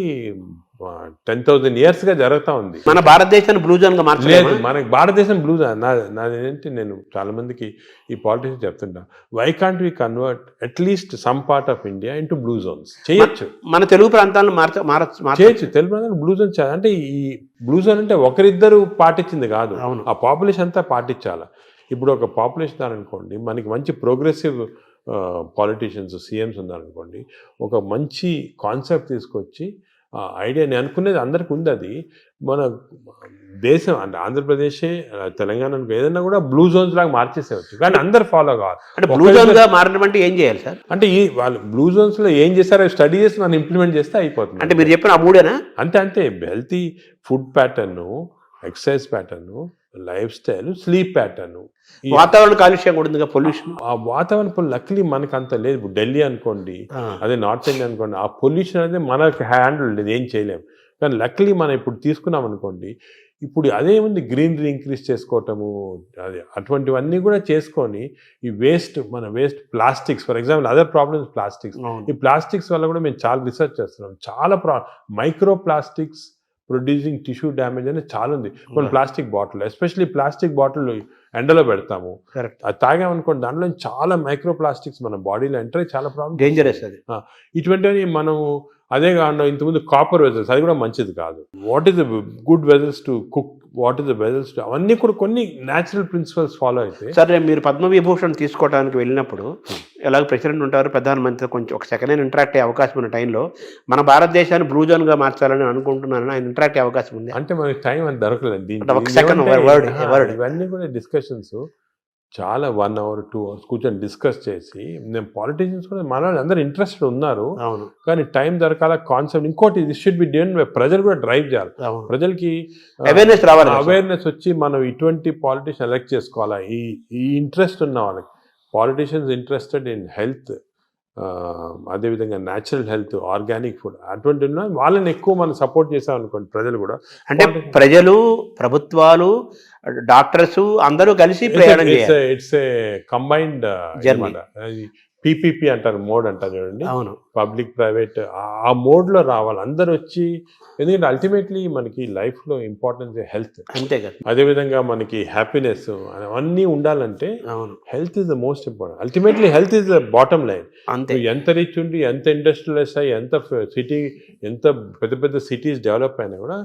10,000 years గా జరుగుతూ ఉంది. మన భారతదేశాన్ని బ్లూ జోన్ గా మార్చలేదు. మనకి భారతదేశం బ్లూ జోన్. నాదేంటి, నేను చాలా మందికి ఈ పాలిటిక్స్ చెప్తుంటా, why can't we convert at least some part of India into blue zones? చేయొచ్చు. మన తెలుగు ప్రాంతాలను చేయొచ్చు. తెలుగు ప్రాంతాలు బ్లూ జోన్. అంటే ఈ బ్లూ జోన్ అంటే ఒకరిద్దరు పాటించింది కాదు, ఆ పాపులేషన్ అంతా పాటించాలి. ఇప్పుడు ఒక పాపులేషన్ అనుకోండి, మనకి మంచి ప్రోగ్రెసివ్ పాలిటీషియన్స్ సీఎంస్ ఉన్నారనుకోండి, ఒక మంచి కాన్సెప్ట్ తీసుకొచ్చి ఐడియా, నేను అనుకునేది అందరికి ఉంది, అది మన దేశం అంటే ఆంధ్రప్రదేశే తెలంగాణ ఏదైనా కూడా బ్లూ జోన్స్ లాగా మార్చేసేవచ్చు, కానీ అందరు ఫాలో కావాలి. అంటే బ్లూ జోన్గా మారడం అంటే ఏం చేయాలి సార్? అంటే ఈ వాళ్ళు బ్లూ జోన్స్లో ఏం చేస్తారో స్టడీ చేసి మనం ఇంప్లిమెంట్ చేస్తే అయిపోతుంది. అంటే మీరు చెప్పిన ఆ మూడేనా? అంతే healthy food pattern, exercise pattern, life style, sleep pattern, వాతావరణ కాలుష్యం కూడా ఉంది, పొల్యూషన్. ఆ వాతావరణ లక్లీ మనకు అంత లేదు. ఇప్పుడు ఢిల్లీ అనుకోండి, అదే నార్త్ ఇండియా అనుకోండి, ఆ పొల్యూషన్ అనేది మనకు హ్యాండిల్ లేదు, ఏం చేయలేము. కానీ లక్లీ మనం ఇప్పుడు తీసుకున్నాం అనుకోండి, ఇప్పుడు అదేముంది, గ్రీనరీ ఇంక్రీజ్ చేసుకోవటము, అది అటువంటివన్నీ కూడా చేసుకొని ఈ మన waste plastics, for example other problems plastics. ఈ ప్లాస్టిక్స్ వల్ల కూడా మేము చాలా రీసెర్చ్ చేస్తున్నాం. చాలా micro plastics producing tissue damage అనేది చాలా ఉంది. కొన్ని plastic bottle, especially plastic bottle ఎండలో పెడతాము, అది తాగామనుకోండి, దాంట్లో చాలా మైక్రో ప్లాస్టిక్స్ మన బాడీలో ఎంటర్ అయ్యి చాలా ప్రాబ్లమ్, డేంజరస్ అది. ఇటువంటివి మనం అదే కాకుండా ఇంతకుముందు కాపర్ వెజల్స్, అది కూడా మంచిది కాదు. What is the good vessels to cook, what is the vessels to, అవన్నీ కూడా కొన్ని న్యాచురల్ ప్రిన్సిపల్స్ ఫాలో అయితే. సరే, మీరు పద్మవిభూషణ్ తీసుకోవడానికి వెళ్ళినప్పుడు ఎలాగ ప్రెసిడెంట్ ఉంటారు, ప్రధానమంత్రి, కొంచెం ఒక సెకండ్ హ్యాండ్ ఇంటరాక్ట్ అయ్యే అవకాశం ఉన్న టైంలో మన భారతదేశాన్ని బ్లూ జోన్గా మార్చాలని అనుకుంటున్నాను, ఆయన ఇంటరాక్ట్ అయ్యే అవకాశం ఉంది? అంటే మనకి టైం అని దొరకలేదు. ఇవన్నీ కూడా డిస్కషన్స్ చాలా 1 hour 2 hours కూర్చొని డిస్కస్ చేసి, నేను పాలిటీషియన్స్ కూడా మన అందరూ ఇంట్రెస్టెడ్ ఉన్నారు, కానీ టైం దొరకాల కాన్సెప్ట్. ఇంకోటి, this should be done by ప్రజలు కూడా డ్రైవ్ చేయాలి, ప్రజలకి అవేర్నెస్ రావాలి, అవేర్నెస్ వచ్చి మనం ఇటువంటి పాలిటీషియన్ ఎలక్ట్ చేసుకోవాలా. ఈ ఇంట్రెస్ట్ ఉన్న వాళ్ళకి, పాలిటీషియన్స్ ఇంట్రెస్టెడ్ ఇన్ హెల్త్, అదేవిధంగా న్యాచురల్ హెల్త్, ఆర్గానిక్ ఫుడ్, అటువంటి వాళ్ళని ఎక్కువ మనం సపోర్ట్ చేసాం అనుకోండి, ప్రజలు కూడా. అంటే ప్రజలు, ప్రభుత్వాలు, డాక్టర్స్ అందరూ కలిసి ప్రయాణం చేయాలి. It's a combined journey. PPP అంటారు, మోడ్ అంటారు చూడండి, అవును, పబ్లిక్ ప్రైవేట్, ఆ మోడ్లో రావాలి అందరు వచ్చి. ఎందుకంటే అల్టిమేట్లీ మనకి లైఫ్లో ఇంపార్టెన్స్ హెల్త్, అంతే కదా. అదేవిధంగా మనకి హ్యాపీనెస్ అవన్నీ ఉండాలంటే health is the most important. Ultimately health is the bottom line. అంతే, ఎంత రిచ్ ఉండి, ఎంత ఇండస్ట్రియలైజ్ అయ్యి, ఎంత పెద్ద సిటీస్ డెవలప్ అయినా కూడా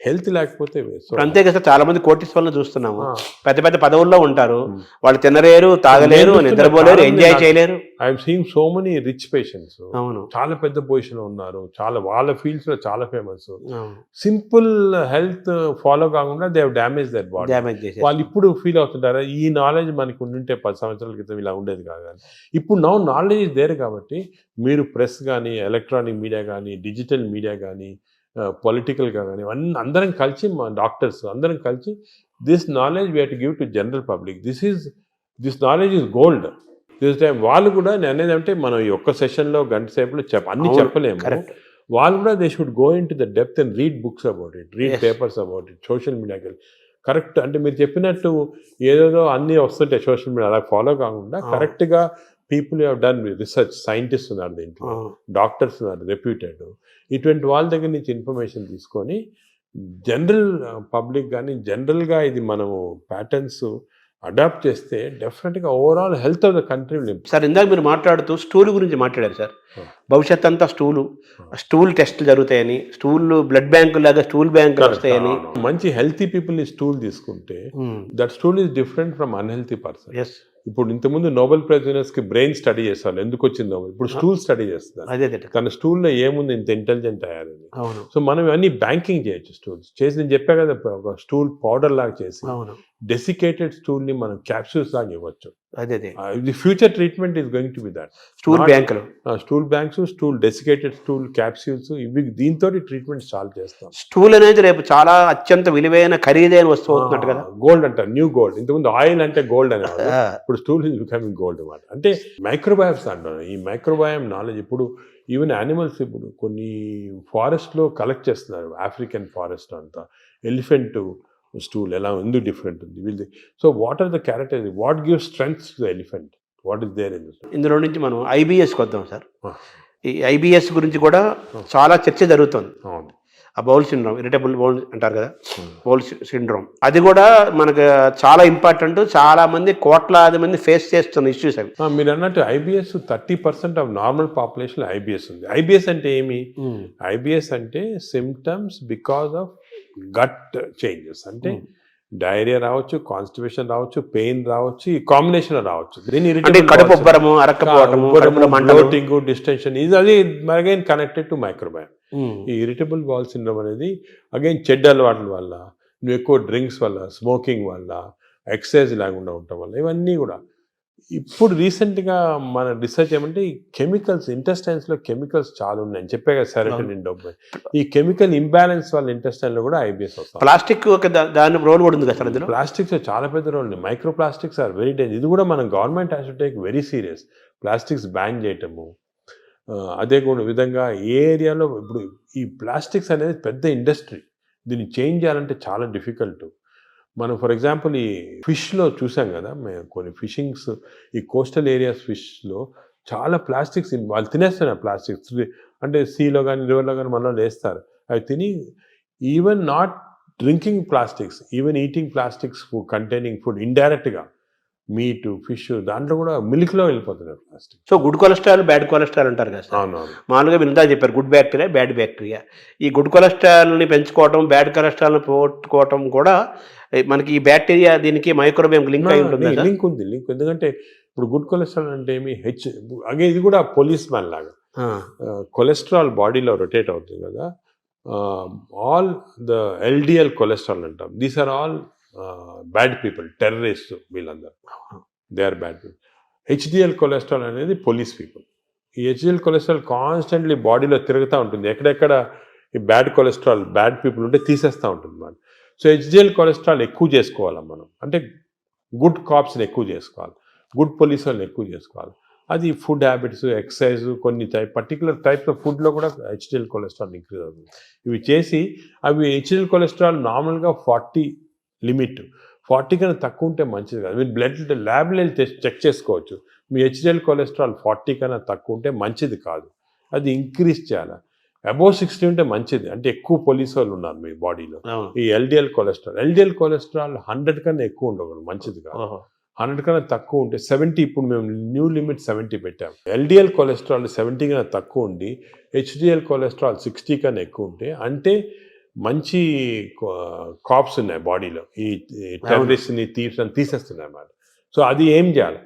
హెల్త్ లేకపోతే అంతే కదా. చాలా మంది కోటీశ్వరులను చూస్తున్నాము, పెద్ద పదవుల్లో ఉంటారు, వాళ్ళు తినలేరు, తాగలేరు, నిద్రపోలేరు, ఎంజాయ్ చేయలేరు. I'm seeing so many rich patients, అవును, చాలా పెద్ద పొజిషన్ లో ఉన్నారు, చాలా వాళ్ళ ఫీల్డ్స్ లో చాలా ఫేమస్. సింపుల్ హెల్త్ ఫాలో కాకుండా they have damage that body. వాళ్ళు ఇప్పుడు ఫీల్ అవుతుంటారు, ఈ నాలెడ్జ్ మనకి ఉండుంటే 10 సంవత్సరాల క్రితం ఇలా ఉండేది కాదు. కానీ ఇప్పుడు నాలెడ్జ్ ఇస్ దేర్ కాబట్టి, మీరు ప్రెస్ కానీ, ఎలక్ట్రానిక్ మీడియా కానీ, డిజిటల్ మీడియా కానీ, పొలిటికల్గా కానీ, అందరం కలిసి, మా డాక్టర్స్ అందరం కలిసి, this knowledge we have to give to general public. This knowledge is gold. This time వాళ్ళు కూడా, నేను అనేది అంటే, మనం ఈ ఒక్క సెషన్లో గంట సేపులో అన్ని చెప్పలేము. వాళ్ళు కూడా they should go in to the depth and read books about it, read papers about it, social మీడియాకి కరెక్ట్. అంటే మీరు చెప్పినట్టు ఏదేదో అన్నీ వస్తుంటాయి సోషల్ మీడియా, అలా ఫాలో కాకుండా కరెక్ట్గా people have done research, scientist ఉన్నారు దీంట్లో, డాక్టర్స్ ఉన్నారు రెప్యూటెడ్, ఇటువంటి వాళ్ళ దగ్గర నుంచి ఇన్ఫర్మేషన్ తీసుకొని జనరల్ పబ్లిక్ కానీ, జనరల్గా ఇది మనము ప్యాటర్న్స్ అడాప్ట్ చేస్తే డెఫినెట్గా overall health of the country. Sir, ఇందాక మీరు మాట్లాడుతూ స్టూల్ గురించి మాట్లాడారు సార్. భవిష్యత్ అంతా స్టూల్ టెస్టులు జరుగుతాయని, బ్లడ్ బ్యాంకు లాగా స్టూల్ బ్యాంకులు వస్తాయని. మంచి హెల్తీ పీపుల్ని స్టూల్ తీసుకుంటే that stool is different from unhealthy person. ఇప్పుడు ఇంతకుముందు నోబెల్ ప్రైజ్ విన్నర్స్ కి బ్రెయిన్ స్టడీ చేస్తారు, ఎందుకు వచ్చిందో. ఇప్పుడు స్టూల్ స్టడీ చేస్తారు, తన స్టూల్లో ఏముంది ఇంత ఇంటెలిజెంట్ అయ్యారని. సో మనం అన్ని బ్యాంకింగ్ చేయొచ్చు స్టూల్స్ చేసి. నేను చెప్పా కదా, ఒక స్టూల్ పౌడర్ లాగా చేసి డెసికేటెడ్ స్టూల్ ని మనం క్యాప్సూల్స్ లాగా ఇవ్వచ్చు. The future treatment is going to be that. Stool banks, stool desiccated stool capsules, ఇవి దీంతో ట్రీట్మెంట్ స్టార్ట్ చేస్తాం. స్టూల్ అనేది రేపు చాలా అత్యంత విలువైన, ఖరీదైన వస్తువు అవుతున్నట్టు కదా. గోల్డ్ అంటారు, న్యూ గోల్డ్. ఇంతకుముందు ఆయిల్ అంటే గోల్డ్ అనేవాళ్ళు, ఇప్పుడు స్టూల్ ఈజ్ బికమింగ్ గోల్డ్ అన్నమాట. అంటే మైక్రోబయామ్స్ అంటారు. ఈ మైక్రోబయామ్ నాలెడ్జ్ ఇప్పుడు ఈవెన్ యానిమల్స్, ఇప్పుడు కొన్ని ఫారెస్ట్లో కలెక్ట్ చేస్తున్నారు, ఆఫ్రికన్ ఫారెస్ట్ అంతా, ఎలిఫెంట్ స్టూల్ ఎలా ఎందుకు డిఫరెంట్ ఉంది వీళ్ళది. So what are the characters, what gives strength to the elephant, what is there in this. ఇందులో నుంచి మనం IBSకి వద్దాం సార్. ఈ IBS గురించి కూడా చాలా చర్చ జరుగుతుంది. ఆ బౌల్ సిండ్రోమ్, ఇరిటబుల్ బౌల్ అంటారు కదా, బౌల్ సిండ్రోమ్, అది కూడా మనకు చాలా ఇంపార్టెంట్. చాలా మంది, కోట్లాది మంది ఫేస్ చేస్తున్న ఇష్యూస్ అవి. మీరు అన్నట్టు IBS 30% of normal population IBS ఉంది. IBS అంటే ఏమి? IBS అంటే symptoms because of gut changes. అంటే డైరియా రావచ్చు, కాన్స్టిపేషన్ రావచ్చు, పెయిన్ రావచ్చు, ఈ కాంబినేషన్ రావచ్చు. దీని అంటే కడుపు ఉబ్బరము, అరక్కపోవటము, కడుపులో మంటలు, బ్లోటింగ్, డిస్టెన్షన్, ఇది అది అగైన్ కనెక్టెడ్ టు మైక్రోబయామ్. ఈ ఇరిటబుల్ బౌల్ సిండ్రోమ్ అనేది అగైన్ చెడ్డ అలవాట్ల వల్ల, నువ్వు ఎక్కువ డ్రింక్స్ వల్ల, స్మోకింగ్ వల్ల, ఎక్సర్సైజ్ లేకుండా ఉండటం వల్ల, ఇవన్నీ కూడా. ఇప్పుడు రీసెంట్గా మన రీసెర్చ్ ఏమంటే ఈ కెమికల్స్, ఇంటెస్టైన్స్లో కెమికల్స్ చాలా ఉన్నాయి. చెప్పే కదా సెరోటోనిన్, డోపమైన్, ఈ కెమికల్ ఇంబ్యాలెన్స్ వల్ల ఇంటెస్టైన్లో కూడా ఐబిఎస్ వస్తుంది. ప్లాస్టిక్ ఒక దాని రోల్ కూడా ఉంది కదా సార్ అందులో. ప్లాస్టిక్స్ చాలా పెద్ద రోల్ ఉంది. Microplastics are very danger. ఇది కూడా మన government has to take very serious. Plastics ban చేయటము, అదే కూడా విధంగా ఏ ఏరియాలో ఇప్పుడు ఈ ప్లాస్టిక్స్ అనేది పెద్ద ఇండస్ట్రీ. దీన్ని చేంజ్ చేయాలంటే చాలా డిఫికల్ట్. మనం ఫర్ ఎగ్జాంపుల్ ఈ ఫిష్లో చూసాం కదా, మేము కొన్ని ఫిషింగ్స్, ఈ కోస్టల్ ఏరియాస్ ఫిష్లో చాలా ప్లాస్టిక్స్ వాళ్ళు తినేస్తున్నారు. ప్లాస్టిక్స్ అంటే సీలో కానీ రివర్లో కానీ మనలో వేస్తారు. అవి తిని even not drinking plastics, even eating plastics containing food ఇండైరెక్ట్గా, మీట్, ఫిష్, దాంట్లో కూడా మిల్క్లో వెళ్ళిపోతున్నారు plastic. So good cholesterol, bad cholesterol అంటారు కదా సార్. అవునవును. మామూలుగా మీరు ఇందా చెప్పారు గుడ్ బ్యాక్టీరియా, బ్యాడ్ బ్యాక్టీరియా. ఈ గుడ్ కొలెస్ట్రాల్ని పెంచుకోవటం, బ్యాడ్ కొలెస్ట్రాల్ని పోగొట్టుకోవటం కూడా మనకి ఈ బ్యాక్టీరియా దీనికి మైక్రోబయామ్ లింక్ అయి ఉంటుంది. లింక్ ఉంది, లింక్. ఎందుకంటే ఇప్పుడు గుడ్ కొలెస్ట్రాల్ అంటే ఏమి అగే ఇది కూడా పోలీస్ మ్యాన్ లాగా. కొలెస్ట్రాల్ బాడీలో రొటేట్ అవుతుంది కదా, ఆల్ ద ఎల్డిఎల్ కొలెస్ట్రాల్ అంటాం. These are all bad people, terrorist, వీళ్ళందరూ they are bad people. HDL cholesterol అనేది పోలీస్ పీపుల్. ఈ హెచ్డిఎల్ కొలెస్ట్రాల్ కాన్స్టెంట్లీ బాడీలో తిరుగుతూ ఉంటుంది. ఎక్కడెక్కడ ఈ బ్యాడ్ కొలెస్ట్రాల్, బ్యాడ్ పీపుల్ ఉంటే తీసేస్తూ ఉంటుంది మనం. సో హెచ్డిఎల్ కొలెస్ట్రాల్ ఎక్కువ చేసుకోవాలి మనం, అంటే గుడ్ కాప్స్ని ఎక్కువ చేసుకోవాలి, గుడ్ పోలీస్ వాళ్ళని ఎక్కువ చేసుకోవాలి. అది ఫుడ్ హ్యాబిట్స్, ఎక్సర్సైజ్, కొన్ని పర్టికులర్ టైప్స్ ఆఫ్ ఫుడ్లో కూడా హెచ్డిఎల్ కొలెస్ట్రాల్ ఇంక్రీజ్ అవుతుంది. ఇవి చేసి అవి హెచ్డిఎల్ కొలెస్ట్రాల్ నార్మల్గా 40 లిమిట్, 40 కన్నా తక్కువ ఉంటే మంచిది కాదు. మీరు బ్లడ్ ల్యాబ్లో వెళ్ళి చెక్ చేసుకోవచ్చు. మీ హెచ్డిఎల్ కొలెస్ట్రాల్ 40 కన్నా తక్కువ ఉంటే మంచిది కాదు, అది ఇంక్రీజ్ చేయాలి. అబోవ్ 60 ఉంటే మంచిది, అంటే ఎక్కువ పోలీసు వాళ్ళు ఉన్నారు మీ బాడీలో. ఈ ఎల్డిఎల్ కొలెస్ట్రాల్ 100 కన్నా ఎక్కువ ఉండకూడదు, మంచిది కాదు. 100 కన్నా తక్కువ ఉంటే 70, ఇప్పుడు మేము న్యూ లిమిట్ 70 పెట్టాము. ఎల్డిఎల్ కొలెస్ట్రాల్ 70 కన్నా తక్కువ ఉండి హెచ్డిఎల్ కొలెస్ట్రాల్ 60 కన్నా ఎక్కువ ఉంటే అంటే మంచి కాప్స్ ఉన్నాయి బాడీలో, ఈ టెర్రరిస్ట్ని, థీవ్స్ని తీసేస్తున్నాయి అన్నమాట. సో అది ఏం చేయాలి,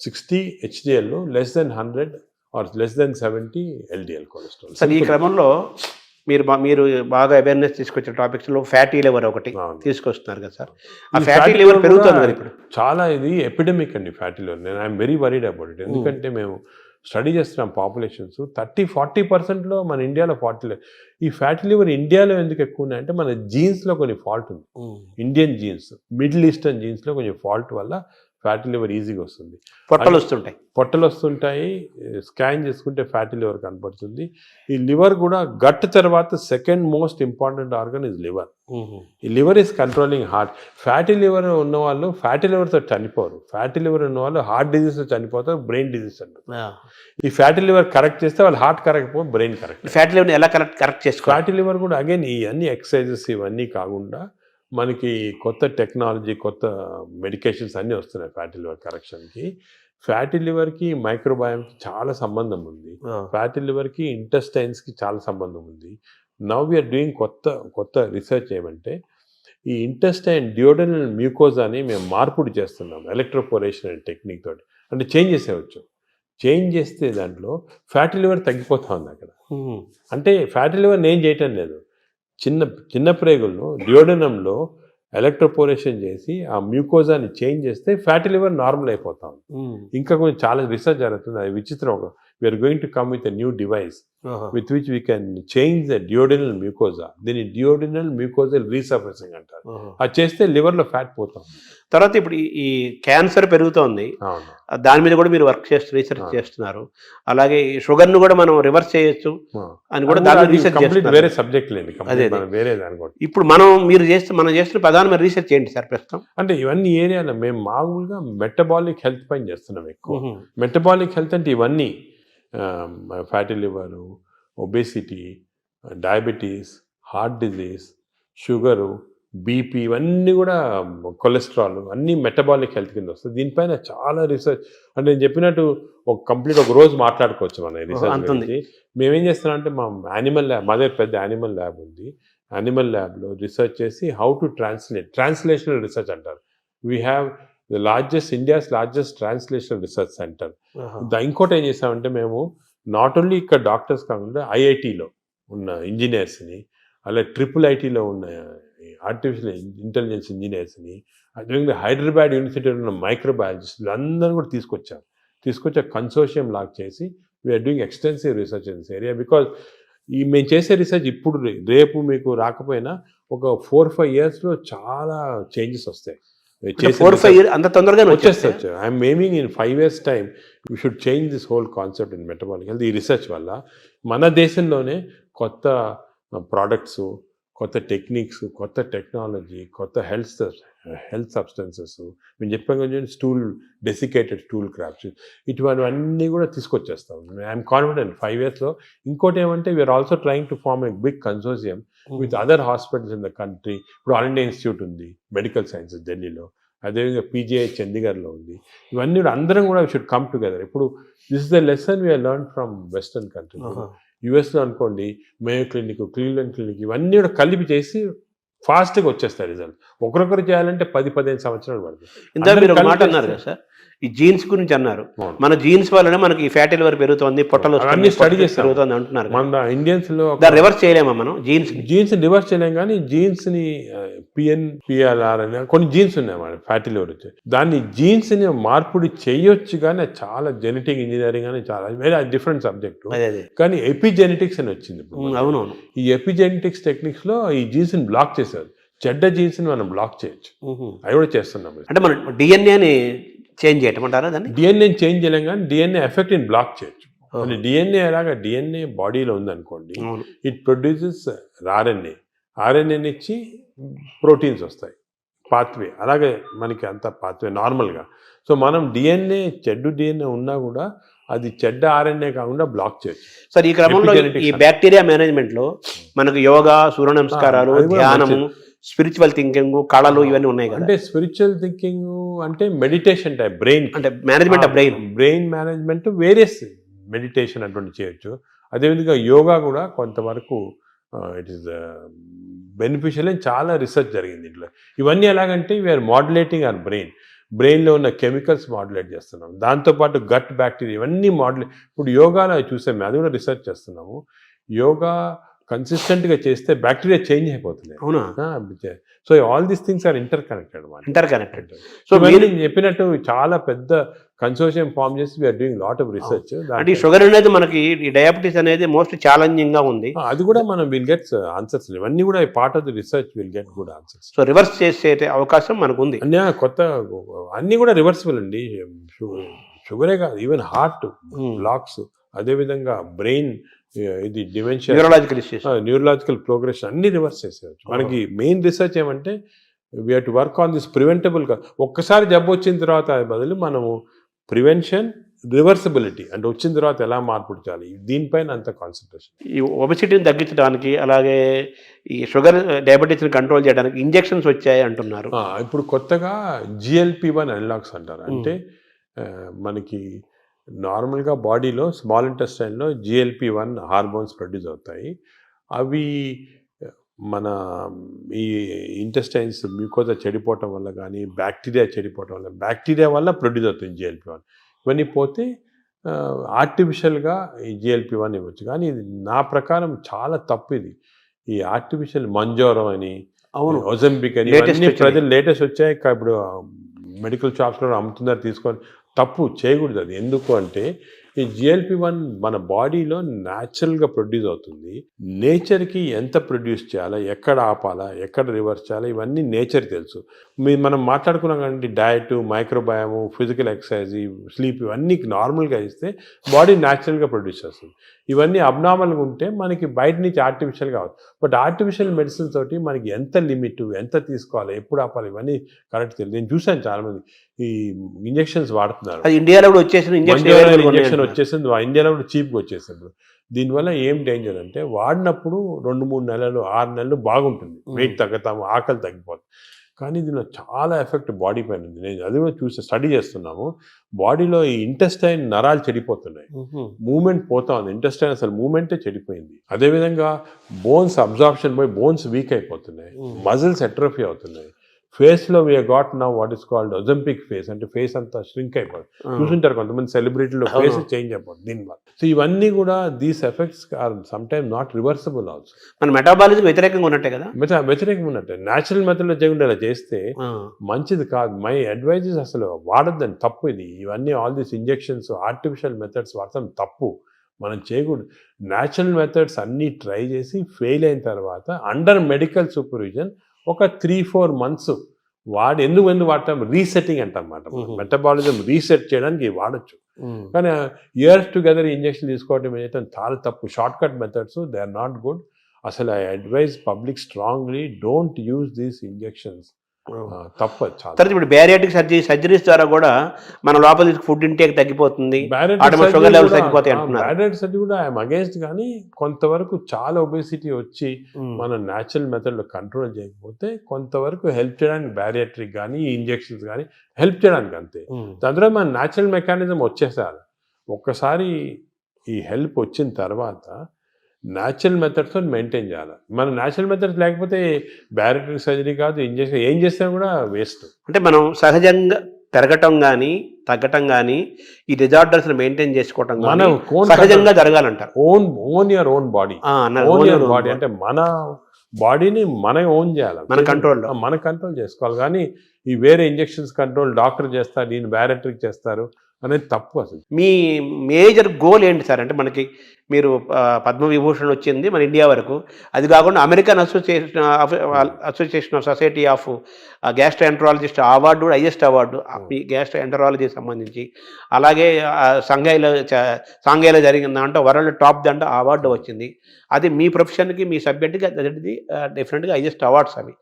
60 హెచ్డిఎల్లో, less than 100 or less than 70 LDL cholesterol. Sir ఈ క్రమంలో మీరు బాగా అవేర్నెస్ తీసుకొచ్చిన టాపిక్స్లో ఫ్యాటీ లివర్ ఒకటి తీసుకొస్తున్నారు కదా సార్. ఆ ఫ్యాటీ లివర్ పెరుగుతుంది కదా ఇప్పుడు చాలా. ఇది ఎపిడమిక్ అండి ఫ్యాటీ లివర్. నేను I'm very worried about it. ఎందుకంటే మేము స్టడీ చేస్తున్నాం పాపులేషన్స్ 30-40%లో మన ఇండియాలో ఈ ఫ్యాటీ లివర్ ఇండియాలో ఎందుకు ఎక్కువ ఉన్నాయంటే మన జీన్స్లో కొన్ని ఫాల్ట్ ఉంది. ఇండియన్ జీన్స్, మిడిల్ ఈస్టర్న్ జీన్స్లో కొంచెం ఫాల్ట్ వల్ల ఫ్యాటీ లివర్ ఈజీగా వస్తుంది. పొట్టలు వస్తుంటాయి. స్కాన్ చేసుకుంటే ఫ్యాటీ లివర్ కనపడుతుంది. ఈ లివర్ కూడా గట్ తర్వాత second most important organ is liver. ఈ liver is controlling heart. Fatty liver ఉన్న వాళ్ళు ఫ్యాటీ లివర్తో చనిపోరు. ఫ్యాటీ లివర్ ఉన్న వాళ్ళు హార్ట్ డిజీజ్తో చనిపోతారు, బ్రెయిన్ డిజీజ్ అంటారు. ఈ ఫ్యాటీ లివర్ కరెక్ట్ చేస్తే వాళ్ళు హార్ట్ కరెక్ట్ పోతే బ్రెయిన్ కరెక్ట్. ఫ్యాటీ లివర్ ఎలా కరెక్ట్ చేసుకోవాలి? ఫ్యాటీ లివర్ కూడా అగైన్ ఈ అన్ని ఎక్సర్సైజెస్ ఇవన్నీ కాకుండా మనకి కొత్త టెక్నాలజీ, కొత్త మెడికేషన్స్ అన్నీ వస్తున్నాయి ఫ్యాటీ లివర్ కరెక్షన్కి. ఫ్యాటీ లివర్కి మైక్రోబయామ్కి చాలా సంబంధం ఉంది. ఫ్యాటీ లివర్కి ఇంటెస్టైన్స్కి చాలా సంబంధం ఉంది. నౌ వీఆర్ డూయింగ్ కొత్త రీసెర్చ్ ఏమంటే ఈ ఇంటెస్టైన్ డియోడనల్ మ్యూకోజాని మేము మార్పుడు చేస్తున్నాం ఎలక్ట్రోపోరేషన్ అనే టెక్నిక్ తోటి. అంటే చేంజ్ చేసేవచ్చు. చేంజ్ చేస్తే దాంట్లో ఫ్యాటీ లివర్ తగ్గిపోతా ఉంది అక్కడ. అంటే ఫ్యాటీ లివర్ నేను చేయటం లేదు, చిన్న ప్రేగుల్లో డియోడనంలో ఎలక్ట్రోపోరేషన్ చేసి ఆ మ్యూకోజాని చేంజ్ చేస్తే ఫ్యాటీ లివర్ నార్మల్ అయిపోతాం. ఇంకా కొంచెం చాలా రీసెర్చ్ జరుగుతుంది. అది విచిత్రం. We are going to come with a new device with which we can change the duodenal mucosa. దీన్ని డియోడినల్ మ్యూకోజల్ రీసర్ఫేసింగ్ అంటారు. అది చేస్తే లివర్లో ఫ్యాట్ పోతాం. తర్వాత ఇప్పుడు ఈ క్యాన్సర్ పెరుగుతోంది, దాని మీద కూడా మీరు రీసెర్చ్ చేస్తున్నారు. అలాగే షుగర్ను కూడా మనం రివర్స్ చేయొచ్చు అని కూడా దాని రీసెర్చ్ చేస్తున్నారు. వేరే సబ్జెక్ట్ లేదు, వేరే దాని. ఇప్పుడు మనం చేస్తున్న ప్రధానమైన రీసెర్చ్ ఏంటి సార్ ప్రస్తుతం? అంటే ఇవన్నీ ఏరియాలో మేము మామూలుగా మెటబాలిక్ హెల్త్ పైన చేస్తున్నాం ఎక్కువ. మెటబాలిక్ హెల్త్ అంటే ఇవన్నీ fatty liver, obesity, diabetes, heart disease, sugar, BP, ఇవన్నీ కూడా కొలెస్ట్రాల్ అన్నీ మెటబాలిక్ హెల్త్ కింద వస్తుంది. దీనిపైన చాలా రీసెర్చ్. అంటే నేను చెప్పినట్టు ఒక రోజు మాట్లాడుకోవచ్చు మన రీసెర్చ్ గురించి. మేమేం చేస్తున్నాం అంటే మా దగ్గర పెద్ద యానిమల్ ల్యాబ్ ఉంది. యానిమల్ ల్యాబ్లో రీసెర్చ్ చేసి హౌ టు ట్రాన్స్లేషనల్ రీసెర్చ్ అంటారు. We have India's largest translational research centre. ఇంకోటి ఏం చేసామంటే మేము నాట్ ఓన్లీ ఇక్కడ డాక్టర్స్ కాకుండా ఐఐటిలో ఉన్న ఇంజనీర్స్ని, అలా IIITలో ఉన్న ఆర్టిఫిషియల్ ఇంటెలిజెన్స్ ఇంజనీర్స్ని, అదేవిధంగా హైదరాబాద్ యూనివర్సిటీలో ఉన్న మైక్రోబయాలజిస్టులు అందరూ కూడా తీసుకొచ్చి కన్సోర్షియం లాగా చేసి we are doing extensive research in this area. Because మేము చేసే రీసెర్చ్ ఇప్పుడు రేపు మీకు రాకపోయినా ఒక 4-5 yearsలో చాలా చేంజెస్ వస్తాయి. 4-5 years అంత తొందరగా వచ్చేస్తాయి. I'm aiming in 5 years time we should change this whole concept in metabolic health. ఈ రీసెర్చ్ వల్ల మన దేశంలోనే కొత్త ప్రోడక్ట్స్, కొత్త టెక్నిక్స్, కొత్త టెక్నాలజీ, కొత్త హెల్త్ సబ్స్టెన్సెస్, మేము చెప్పాం కొంచెం డెసికేటెడ్ స్టూల్ క్రాప్స్, ఇటువంటివన్నీ కూడా తీసుకొచ్చేస్తాం. ఐఎమ్ కాన్ఫిడెంట్ 5 yearsలో. ఇంకోటి ఏమంటే we are also trying to form a big consortium with other hospitals in the country. ఇప్పుడు ఆల్ ఇండియా ఇన్స్టిట్యూట్ ఉంది మెడికల్ సైన్సెస్ ఢిల్లీలో, అదేవిధంగా PGI చండీగఢ్లో ఉంది. ఇవన్నీ కూడా అందరం కూడా వీ షుడ్ కమ్ టుగెదర్. ఇప్పుడు this is the lesson we are learn from western country. యుఎస్లో అనుకోండి మేయో క్లినిక్, క్లీవ్లాండ్ క్లినిక్, ఇవన్నీ కూడా కలిపి చేసి ఫాస్ట్గా వచ్చేస్తాయి రిజల్ట్. ఒకరొకరు చేయాలంటే 10-15 సంవత్సరాలు పడుతుంది. ఇంత మీరు ఒక మాట అన్నారు కదా సార్, ఈ జీన్స్ గురించి అన్నారు. మన జీన్స్ వల్లనే మనకి ఈ ఫ్యాటీ లివర్ పెరుగుతుంది, పొట్టలు అన్ని స్టడీ చేసి పెరుగుతుంది అంటున్నారు. మన ఇండియన్స్లో రివర్స్ చేయలేమా మనం? జీన్స్ రివర్స్ చేయలేం, కానీ జీన్స్ని PNPLR అని కొన్ని జీన్స్ ఉన్నాయి మన ఫ్యాటీ లివర్ వచ్చి, దాన్ని జీన్స్ని మార్పుడి చేయొచ్చు. కానీ అది చాలా జెనెటిక్ ఇంజనీరింగ్ అని చాలా వేరే డిఫరెంట్ సబ్జెక్టు. కానీ ఎపిజెనెటిక్స్ అని వచ్చింది. అవునవును. ఈ ఎపిజెనెటిక్స్ టెక్నిక్స్లో ఈ జీన్స్ని బ్లాక్ చేశారు. చెడ్డ జీన్స్ని మనం బ్లాక్ చేయొచ్చు. అవి కూడా చేస్తున్నాం. అంటే మనం డిఎన్ఏని చేంజ్ చేయటం అంటారా? దాన్ని డిఎన్ఏ చేంజ్ చేయలేం, కానీ డిఎన్ఏ ఎఫెక్ట్ని బ్లాక్ చేయొచ్చు. అంటే డిఎన్ఏ ఎలాగా డిఎన్ఏ బాడీలో ఉందనుకోండి, ఇట్ ప్రొడ్యూసెస్ ఆర్ఎన్ఏని ఇచ్చి ప్రోటీన్స్ వస్తాయి, పాత్వే. అలాగే మనకి అంత పాత్వే నార్మల్గా. సో మనం చెడ్డు డిఎన్ఏ ఉన్నా కూడా అది చెడ్డ RNA కాకుండా బ్లాక్ చేయొచ్చు. సార్ ఈ క్రమంలో ఈ బ్యాక్టీరియా మేనేజ్మెంట్లో మనకు యోగా, సూర్య నమస్కారాలు, ధ్యానము, స్పిరిచువల్ థింకింగ్, కళలు ఇవన్నీ ఉన్నాయి కదా. అంటే స్పిరిచువల్ థింకింగ్ అంటే మెడిటేషన్ టైప్, బ్రెయిన్ అంటే management of brain management, various meditation అటువంటి చేయొచ్చు. అదేవిధంగా యోగా కూడా కొంతవరకు ఇట్ ఈస్ బెనిఫిషియల్ అని చాలా రీసెర్చ్ జరిగింది ఇంట్లో. ఇవన్నీ ఎలాగంటే వీఆర్ మాడ్యులేటింగ్ అవర్ బ్రెయిన్లో ఉన్న కెమికల్స్ మాడ్యులేట్ చేస్తున్నాం. దాంతోపాటు గట్ బ్యాక్టీరియా ఇవన్నీ ఇప్పుడు యోగాలో చూసాము, అది కూడా రీసెర్చ్ చేస్తున్నాము. యోగా కన్సిస్టెంట్గా చేస్తే బ్యాక్టీరియా చేంజ్ అయిపోతున్నాయి. అవునా? So all these things are interconnected. So మీరు చెప్పినట్టు చాలా పెద్ద కన్సోర్షియం ఫామ్ చేసి we are doing lot of research. అంటే షుగర్ అనేది మనకి ఈ డయాబెటీస్ అనేది మోస్ట్ ఛాలెంజింగ్ గా ఉంది. అది కూడా మనం విల్ గెట్ ఆన్సర్స్. ఇవన్నీ కూడా part of the research will get good answers. So reverse చేసే అవకాశం మనకు ఉంది. కొత్త అన్నీ కూడా రివర్సిబుల్ అండి. షుగరే కాదు, ఈవెన్ హార్ట్ బ్లాక్స్, అదేవిధంగా బ్రెయిన్ ఇది డిమెన్షియా, న్యూరలాజికల్ ప్రోగ్రెషన్ అన్ని రివర్స్ చేసేయచ్చు. మనకి మెయిన్ రీసెర్చ్ ఏమంటే we have to work on this preventable. ఒక్కసారి జబ్బు వచ్చిన తర్వాత బదులు మనము ప్రివెన్షన్, రివర్సిబిలిటీ అంటే వచ్చిన తర్వాత ఎలా మార్పు చేయాలి, దీనిపైన అంత కాన్సన్ట్రేషన్. ఈ ఒబెసిటీని తగ్గించడానికి, అలాగే ఈ షుగర్ డయాబెటీస్ని కంట్రోల్ చేయడానికి ఇంజెక్షన్స్ వచ్చాయి అంటున్నారు. ఇప్పుడు కొత్తగా GLP-1 అనలాగ్స్ అంటారు. అంటే మనకి నార్మల్గా బాడీలో స్మాల్ ఇంటెస్టైన్లో GLP-1 హార్మోన్స్ ప్రొడ్యూస్ అవుతాయి. అవి మన ఈ ఇంటెస్టైన్స్ మ్యూకోజా చెడిపోవటం వల్ల కానీ, బ్యాక్టీరియా వల్ల ప్రొడ్యూస్ అవుతుంది GLP-1. ఇవన్నీ పోతే ఆర్టిఫిషియల్గా ఈ GLP-1 ఇవ్వచ్చు. కానీ ఇది నా ప్రకారం చాలా తప్పు. ఇది ఈ ఆర్టిఫిషియల్ మంజోరో అని, ఒజంపిక్ అని ఇవన్నీ ప్రజలు లేటెస్ట్ వచ్చాయి. ఇప్పుడు మెడికల్ షాప్స్లో అమ్ముతున్నారు, తీసుకొని తప్పు చేయకూడదు. అది ఎందుకు అంటే ఈ GLP-1 మన బాడీలో న్యాచురల్గా ప్రొడ్యూస్ అవుతుంది. నేచర్కి ఎంత ప్రొడ్యూస్ చేయాలా, ఎక్కడ ఆపాలా, ఎక్కడ రివర్స్ చేయాలా, ఇవన్నీ నేచర్ తెలుసు. మనం మాట్లాడుకున్నాం కాబట్టి డయట్, మైక్రోబయాము, ఫిజికల్ ఎక్సర్సైజ్, స్లీప్ ఇవన్నీ నార్మల్గా ఇస్తే బాడీ న్యాచురల్గా ప్రొడ్యూస్ చేస్తుంది. ఇవన్నీ అబ్నార్మల్గా ఉంటే మనకి బయట నుంచి ఆర్టిఫిషియల్గా అవ్వచ్చు. బట్ ఆర్టిఫిషియల్ మెడిసిన్ తోటి మనకి ఎంత లిమిట్, ఎంత తీసుకోవాలి, ఎప్పుడు ఆపాలి, ఇవన్నీ కరెక్ట్ తెలియదు. నేను చూశాను చాలామంది ఈ ఇంజెక్షన్స్ వాడుతున్నారు. ఇండియాలో కూడా వచ్చేసింది, ఇంజెక్షన్ వచ్చేసింది, ఇండియాలో కూడా చీప్గా వచ్చేసింది. దీనివల్ల ఏం డేంజర్ అంటే వాడినప్పుడు 2-3 నెలలు 6 నెలలు బాగుంటుంది, వెయిట్ తగ్గుతాము, ఆకలి తగ్గిపోతుంది. కానీ దీనిలో చాలా ఎఫెక్ట్ బాడీ పైన ఉంది. నేను అది కూడా చూసి స్టడీ చేస్తున్నాము. బాడీలో ఈ ఇంటెస్టైన్ నరాలు చెడిపోతున్నాయి, మూమెంట్ పోతా ఉంది, ఇంటెస్టైన్ అసలు మూమెంటే చెడిపోయింది. అదేవిధంగా బోన్స్ అబ్జార్ప్షన్ పోయి బోన్స్ వీక్ అయిపోతున్నాయి, మజిల్స్ అట్రోఫీ అవుతున్నాయి. ఫేస్లో we got now what is called Ozempic face, అంటే ఫేస్ అంతా స్ట్రింక్ అయిపోతుంది. చూసుంటారు కొంతమంది సెలబ్రిటీలో ఫేస్ చేంజ్ అయిపోతుంది దీనివల్ల. సో ఇవన్నీ కూడా these effects are some time not reversible also. మన మెటాబాలిజం వ్యతిరేకంగా ఉన్నట్టే కదా. వ్యతిరేకంగా ఉన్నట్టే. న్యాచురల్ మెథడ్లో చేయకుండా ఇలా చేస్తే మంచిది కాదు. మై అడ్వైజ్ అసలు వాడద్దని, తప్పు ఇది. ఇవన్నీ all these injections artificial methods వాడతాం తప్పు, మనం చేయకూడదు. న్యాచురల్ మెథడ్స్ అన్నీ ట్రై చేసి ఫెయిల్ అయిన తర్వాత అండర్ మెడికల్ సూపర్విజన్ ఒక 3-4 months వాడి ఎందుకు వాడతాం, రీసెట్టింగ్ అంటాం అన్నమాట. మెటబాలిజం రీసెట్ చేయడానికి వాడచ్చు. కానీ ఇయర్స్ టుగెదర్ ఇంజక్షన్ తీసుకోవడం ఏంటంటే చాలా తప్పు. Short cut methods they are not good. అసలు I advise public strongly don't use these injections. తప్పు చాలా. తర్వాత ఇప్పుడు బ్యారియాటిక్ సర్జరీస్ ద్వారా కూడా మన లోపల ఫుడ్ ఇంటేక్ తగ్గిపోతుంది, షుగర్ లెవెల్స్ తగ్గిపోతాయి అంటున్నారు. బ్యారియాటిక్ సర్జరీ కూడా ఐఎమ్ అగేన్స్ట్, కానీ కొంతవరకు చాలా ఒబేసిటీ వచ్చి మనం న్యాచురల్ మెథడ్లో కంట్రోల్ చేయకపోతే కొంతవరకు హెల్ప్ చేయడానికి బ్యారియాట్రిక్ కానీ ఇంజెక్షన్స్ కానీ హెల్ప్ చేయడానికి అంతే. దాని తర్వాత మన న్యాచురల్ మెకానిజం వచ్చేసారు. ఒక్కసారి ఈ హెల్ప్ వచ్చిన తర్వాత న్యాచురల్ మెథడ్స్తో మెయింటైన్ చేయాలి. మనం న్యాచురల్ మెథడ్స్ లేకపోతే బ్యారియాట్రిక్ సర్జరీ కాదు, ఇంజెక్షన్ ఏం చేసినా కూడా వేస్ట్. అంటే మనం సహజంగా పెరగటం కానీ తగ్గటం కానీ ఈ డిజార్డర్స్ మెయింటైన్ చేసుకోవటం మనం సహజంగా జరగాలంటారు. Own your own body. Body అంటే మన బాడీని మనం ఓన్ చేయాలి, మన కంట్రోల్ చేసుకోవాలి. కానీ ఈ వేరే ఇంజెక్షన్స్ కంట్రోల్ డాక్టర్ చేస్తారు, నేను బ్యారియాట్రిక్ చేస్తారు అనేది తప్పు. అసలు మీ మేజర్ గోల్ ఏంటి సార్? అంటే మనకి మీరు పద్మవిభూషణ్ వచ్చింది మన ఇండియా వరకు, అది కాకుండా American association of society of gastroenterologist award కూడా హైయెస్ట్ అవార్డు ఈ గ్యాస్ట్రోఎంటరాలజీకి సంబంధించి. అలాగే సాంఘైలో జరిగిన దాంట్లో వరల్డ్ టాప్ దాంట్లో అవార్డు వచ్చింది. అది మీ ప్రొఫెషన్కి మీ సబ్జెక్ట్కి అది డెఫినెట్గా హైయెస్ట్ అవార్డ్స్ అవి.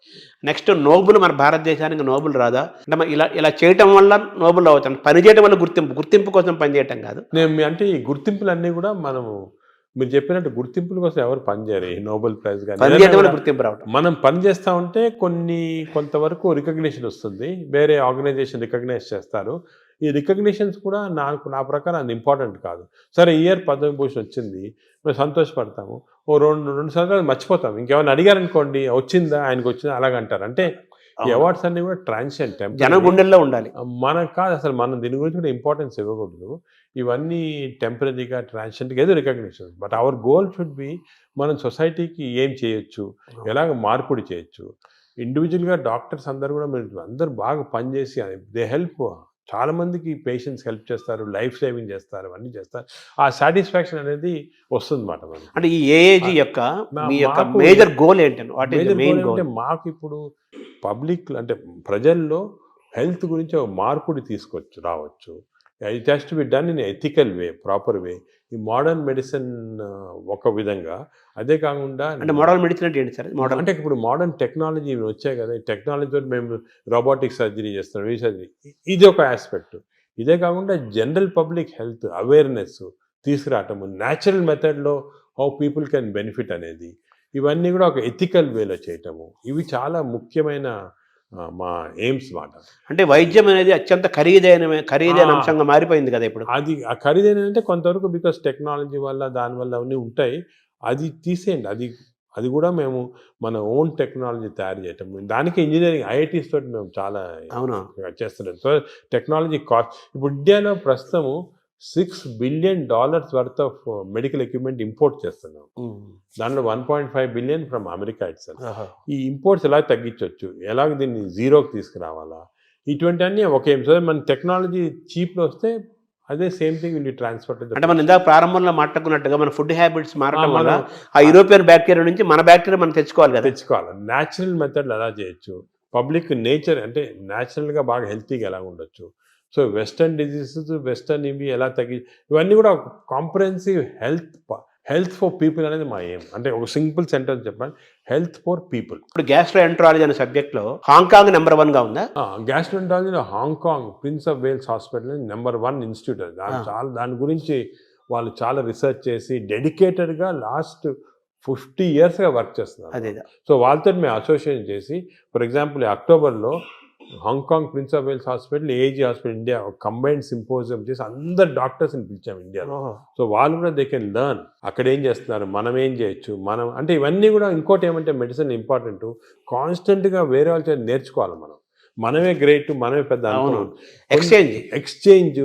నెక్స్ట్ నోబుల్ మన భారతదేశానికి నోబుల్ రాదా? అంటే ఇలా చేయటం వల్ల నోబుల్ అవుతాను, పని చేయడం వల్ల గుర్తింపు కోసం పనిచేయటం కాదు. అంటే ఈ గుర్తింపులన్నీ కూడా మనము మీరు చెప్పినట్టు గుర్తింపుల కోసం ఎవరు పనిచేయరు. ఈ నోబెల్ ప్రైజ్ కానీ గుర్తింపు రావడం, మనం పని చేస్తూ ఉంటే కొంతవరకు రికగ్నిషన్ వస్తుంది, వేరే ఆర్గనైజేషన్ రికగ్నైజ్ చేస్తారు. ఈ రికగ్నిషన్స్ కూడా నా ప్రకారం అది ఇంపార్టెంట్ కాదు. సరే ఇయర్ పద్మవిభూషణ్ వచ్చింది, మేము సంతోషపడతాము, ఓ రెండు సంవత్సరాలు మర్చిపోతాం. ఇంకేమైనా అడిగారనుకోండి వచ్చిందా ఆయనకు వచ్చిందా అలాగంటారు. అంటే ఈ అవార్డ్స్ అన్ని కూడా ట్రాన్సియెంట్, జనం గుండెల్లో ఉండాలి. మనకు కాదు అసలు, మనం దీని గురించి కూడా ఇంపార్టెన్స్ ఇవ్వకూడదు. ఇవన్నీ టెంపరీగా ట్రాన్సియెంట్గా ఏదో recognition. But our goal should be మనం సొసైటీకి ఏం చేయొచ్చు, ఎలాగ మార్పిడి చేయొచ్చు. ఇండివిజువల్గా డాక్టర్స్ అందరూ కూడా మీరు అందరూ బాగా పనిచేసి దే హెల్ప్, చాలా మందికి పేషెంట్స్ హెల్ప్ చేస్తారు, లైఫ్ సేవింగ్ చేస్తారు, అన్నీ చేస్తారు. ఆ సాటిస్ఫాక్షన్ అనేది వస్తుంది అన్నమాట. అంటే ఈ ఏఏజీ యొక్క మేజర్ గోల్ ఏంటంటే మాకు ఇప్పుడు పబ్లిక్ అంటే ప్రజల్లో హెల్త్ గురించి ఒక మార్పుడి రావచ్చు. It has to be done in ethical way, proper way. ఈ మోడర్న్ మెడిసిన్ ఒక విధంగా, అదే కాకుండా అంటే మోడర్న్ మెడిసిన్ అంటే ఏంటి సార్? మోడర్న్ అంటే ఇప్పుడు మోడర్న్ టెక్నాలజీ వచ్చాయి కదా, ఈ టెక్నాలజీతో మేము రోబోటిక్ సర్జరీ చేస్తున్నాం, ఈ సర్జరీ, ఇది ఒక ఆస్పెక్ట్. ఇదే కాకుండా general public health awareness తీసుకురావటము, natural మెథడ్లో హౌ పీపుల్ కెన్ బెనిఫిట్ అనేది, ఇవన్నీ కూడా ఒక ఎథికల్ వేలో చేయటము, ఇవి చాలా ముఖ్యమైన మా ఎయిమ్స్ మాట. అంటే వైద్యం అనేది అత్యంత ఖరీదైన అంశంగా మారిపోయింది కదా ఇప్పుడు. అది ఆ ఖరీదైన అంటే కొంతవరకు బికాస్ టెక్నాలజీ వల్ల దానివల్ల అవన్నీ ఉంటాయి, అది తీసేయండి. అది కూడా మేము మన ఓన్ టెక్నాలజీ తయారు చేయటం, దానికి ఇంజనీరింగ్ ఐఐటీస్ తోటి మేము చాలా చేస్తున్నాం. సో టెక్నాలజీ కాస్ట్ ఇప్పుడు ఇండియాలో ప్రస్తుతము $6 billion worth of medical equipment import చేస్తున్నాం. దాంట్లో 1.5 billion ఫ్రమ్ అమెరికా ఇట్సెల్ఫ్. ఈ ఇంపోర్ట్స్ ఎలా తగ్గించవచ్చు, ఎలాగ దీన్ని జీరోకి తీసుకురావాలా, ఇటువంటి అన్నీ ఒక ఏం. సో మన టెక్నాలజీ చీప్లో వస్తే అదే సేమ్ థింగ్ విల్ ట్రాన్స్ఫర్. అంటే మనం ఇందాక ప్రారంభంలో మాట్లాడుకున్నట్టుగా మన ఫుడ్ హ్యాబిట్స్ మారడం వల్ల ఆ యూరోపియన్ బ్యాక్టీరియా నుంచి మన బ్యాక్టీరియా మనం తెచ్చుకోవాలి. న్యాచురల్ మెథడ్లు ఎలా చేయొచ్చు, పబ్లిక్ నేచర్ అంటే న్యాచురల్గా బాగా హెల్తీగా ఎలా ఉండొచ్చు. సో వెస్టర్న్ డిజీజెస్, వెస్టర్న్ ఇవి ఎలా ఇవన్నీ కూడా కాంప్రహెన్సివ్ హెల్త్ ఫర్ పీపుల్ అనేది మా ఎయిమ్. అంటే ఒక సింపుల్ సెంటెన్స్ చెప్పండి, హెల్త్ ఫర్ పీపుల్. ఇప్పుడు గ్యాస్ట్రోఎంటరాలజీ అనే సబ్జెక్ట్లో హాంకాంగ్ నెంబర్ 1గా ఉందా? గ్యాస్ట్రోఎంటరాలజీలో Hong Kong prince of Wales Hospital number 1 institute. దాని గురించి వాళ్ళు చాలా రీసెర్చ్ చేసి డెడికేటెడ్గా లాస్ట్ 50 yearsగా వర్క్ చేస్తున్నారు. అదే సో వాళ్ళతో మేము అసోసియేషన్ చేసి, ఫర్ ఎగ్జాంపుల్ అక్టోబర్లో Hong Kong prince of Wales hospital, AG hospital India combined symposium చేసి అందరు డాక్టర్స్ని పిలిచాము ఇండియాలో. సో వాళ్ళు కూడా దే కెన్ లెర్న్ అక్కడ ఏం చేస్తున్నారు, మనం ఏం చేయొచ్చు, మనం అంటే ఇవన్నీ కూడా. ఇంకోటి ఏమంటే మెడిసిన్ ఇంపార్టెంట్, కాన్స్టెంట్గా వేరే వాళ్ళ చేత నేర్చుకోవాలి. మనమే గ్రేట్, మనమే పెద్ద అనుకున్నాం. ఎక్స్చేంజ్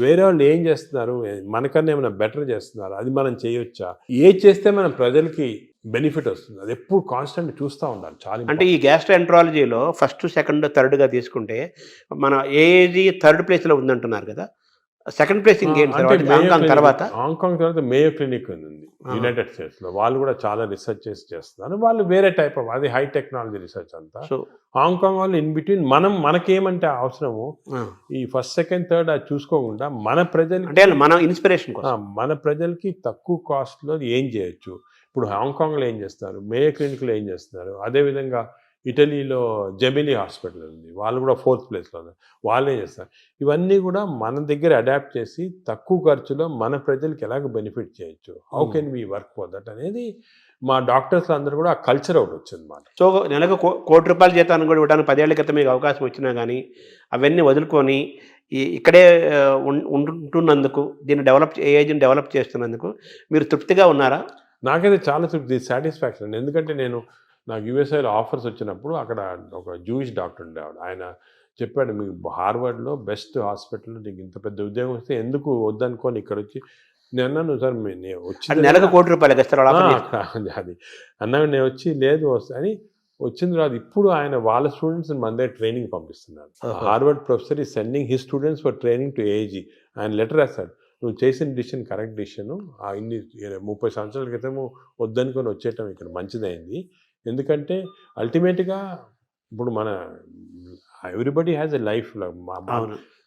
వేరే వాళ్ళు ఏం చేస్తున్నారు, మనకన్నా ఏమైనా బెటర్ చేస్తున్నారు, అది మనం చేయొచ్చా, ఏ చేస్తే మనం ప్రజలకి బెనిఫిట్ వస్తుంది, అది ఎప్పుడు కాన్స్టెంట్ చూస్తూ ఉండాలి. చాలా అంటే ఈ గ్యాస్ట్రోఎంట్రాలజీలో ఫస్ట్, సెకండ్, థర్డ్గా తీసుకుంటే మన ఏజీ థర్డ్ ప్లేస్లో ఉందంటున్నారు కదా, సెకండ్ ప్లేస్ ఇంకేం హాంకాంగ్ తర్వాత మేయో క్లినిక్ ఉంది యునైటెడ్ స్టేట్స్లో. వాళ్ళు కూడా చాలా రీసెర్చ్ చేస్తున్నారు. వాళ్ళు వేరే టైప్ ఆఫ్, అది హై టెక్నాలజీ రీసెర్చ్ అంతా. హాంకాంగ్ వాళ్ళు ఇన్ బిట్వీన్ మనకేమంటే అవసరము ఈ ఫస్ట్, సెకండ్, థర్డ్ అది చూసుకోకుండా మన ప్రజలకి, అంటే మన ఇన్స్పిరేషన్, మన ప్రజలకి తక్కువ కాస్ట్లో ఏం చేయొచ్చు. ఇప్పుడు హాంకాంగ్లో ఏం చేస్తున్నారు, మేయో క్లినిక్లో ఏం చేస్తున్నారు, అదేవిధంగా ఇటలీలో జెమిలీ హాస్పిటల్ ఉంది, వాళ్ళు కూడా 4th ప్లేస్లో ఉన్నారు, వాళ్ళే చేస్తారు. ఇవన్నీ కూడా మన దగ్గర అడాప్ట్ చేసి తక్కువ ఖర్చులో మన ప్రజలకి ఎలాగ బెనిఫిట్ చేయొచ్చు, how can we work for that అనేది మా డాక్టర్స్ అందరూ కూడా ఆ కల్చర్ ఒకటి వచ్చింది అన్నమాట. సో నెలకు ₹1,00,00,000 జీతాన్ని కూడా ఇవ్వడానికి 10 ఏళ్ల క్రితం మీకు అవకాశం వచ్చినా కానీ అవన్నీ వదులుకొని ఇక్కడే ఉంటున్నందుకు, ఏజెంట్ డెవలప్ చేస్తున్నందుకు మీరు తృప్తిగా ఉన్నారా? నాకైతే చాలా తృప్తి, సాటిస్ఫాక్షన్. ఎందుకంటే నాకు యూఎస్ఐలో ఆఫర్స్ వచ్చినప్పుడు అక్కడ ఒక జూయిష్ డాక్టర్ ఉండేవాడు. ఆయన చెప్పాడు, మీకు హార్వర్డ్లో బెస్ట్ హాస్పిటల్లో నీకు ఇంత పెద్ద ఉద్యోగం వస్తే ఎందుకు వద్దనుకోని ఇక్కడ వచ్చి. నేను అన్నాను, సార్ నేను వచ్చి నెలకు ₹1,00,00,000 అది అన్నా, నేను వచ్చి లేదు అని వచ్చిన తర్వాత ఇప్పుడు ఆయన వాళ్ళ స్టూడెంట్స్ మన దగ్గర ట్రైనింగ్ పంపిస్తున్నారు. హార్వర్డ్ ప్రొఫెసర్ ఈ sending his students for training to AG. ఆయన లెటర్ రాశాడు, నువ్వు చేసిన డిసిషన్ కరెక్ట్ డిసిషను, ఇన్ని 30 సంవత్సరాల క్రితము వద్దనుకొని వచ్చేయటం ఇక్కడ మంచిదైంది. ఎందుకంటే అల్టిమేట్గా ఇప్పుడు ఎవ్రీబడి హ్యాస్ ఎ లైఫ్,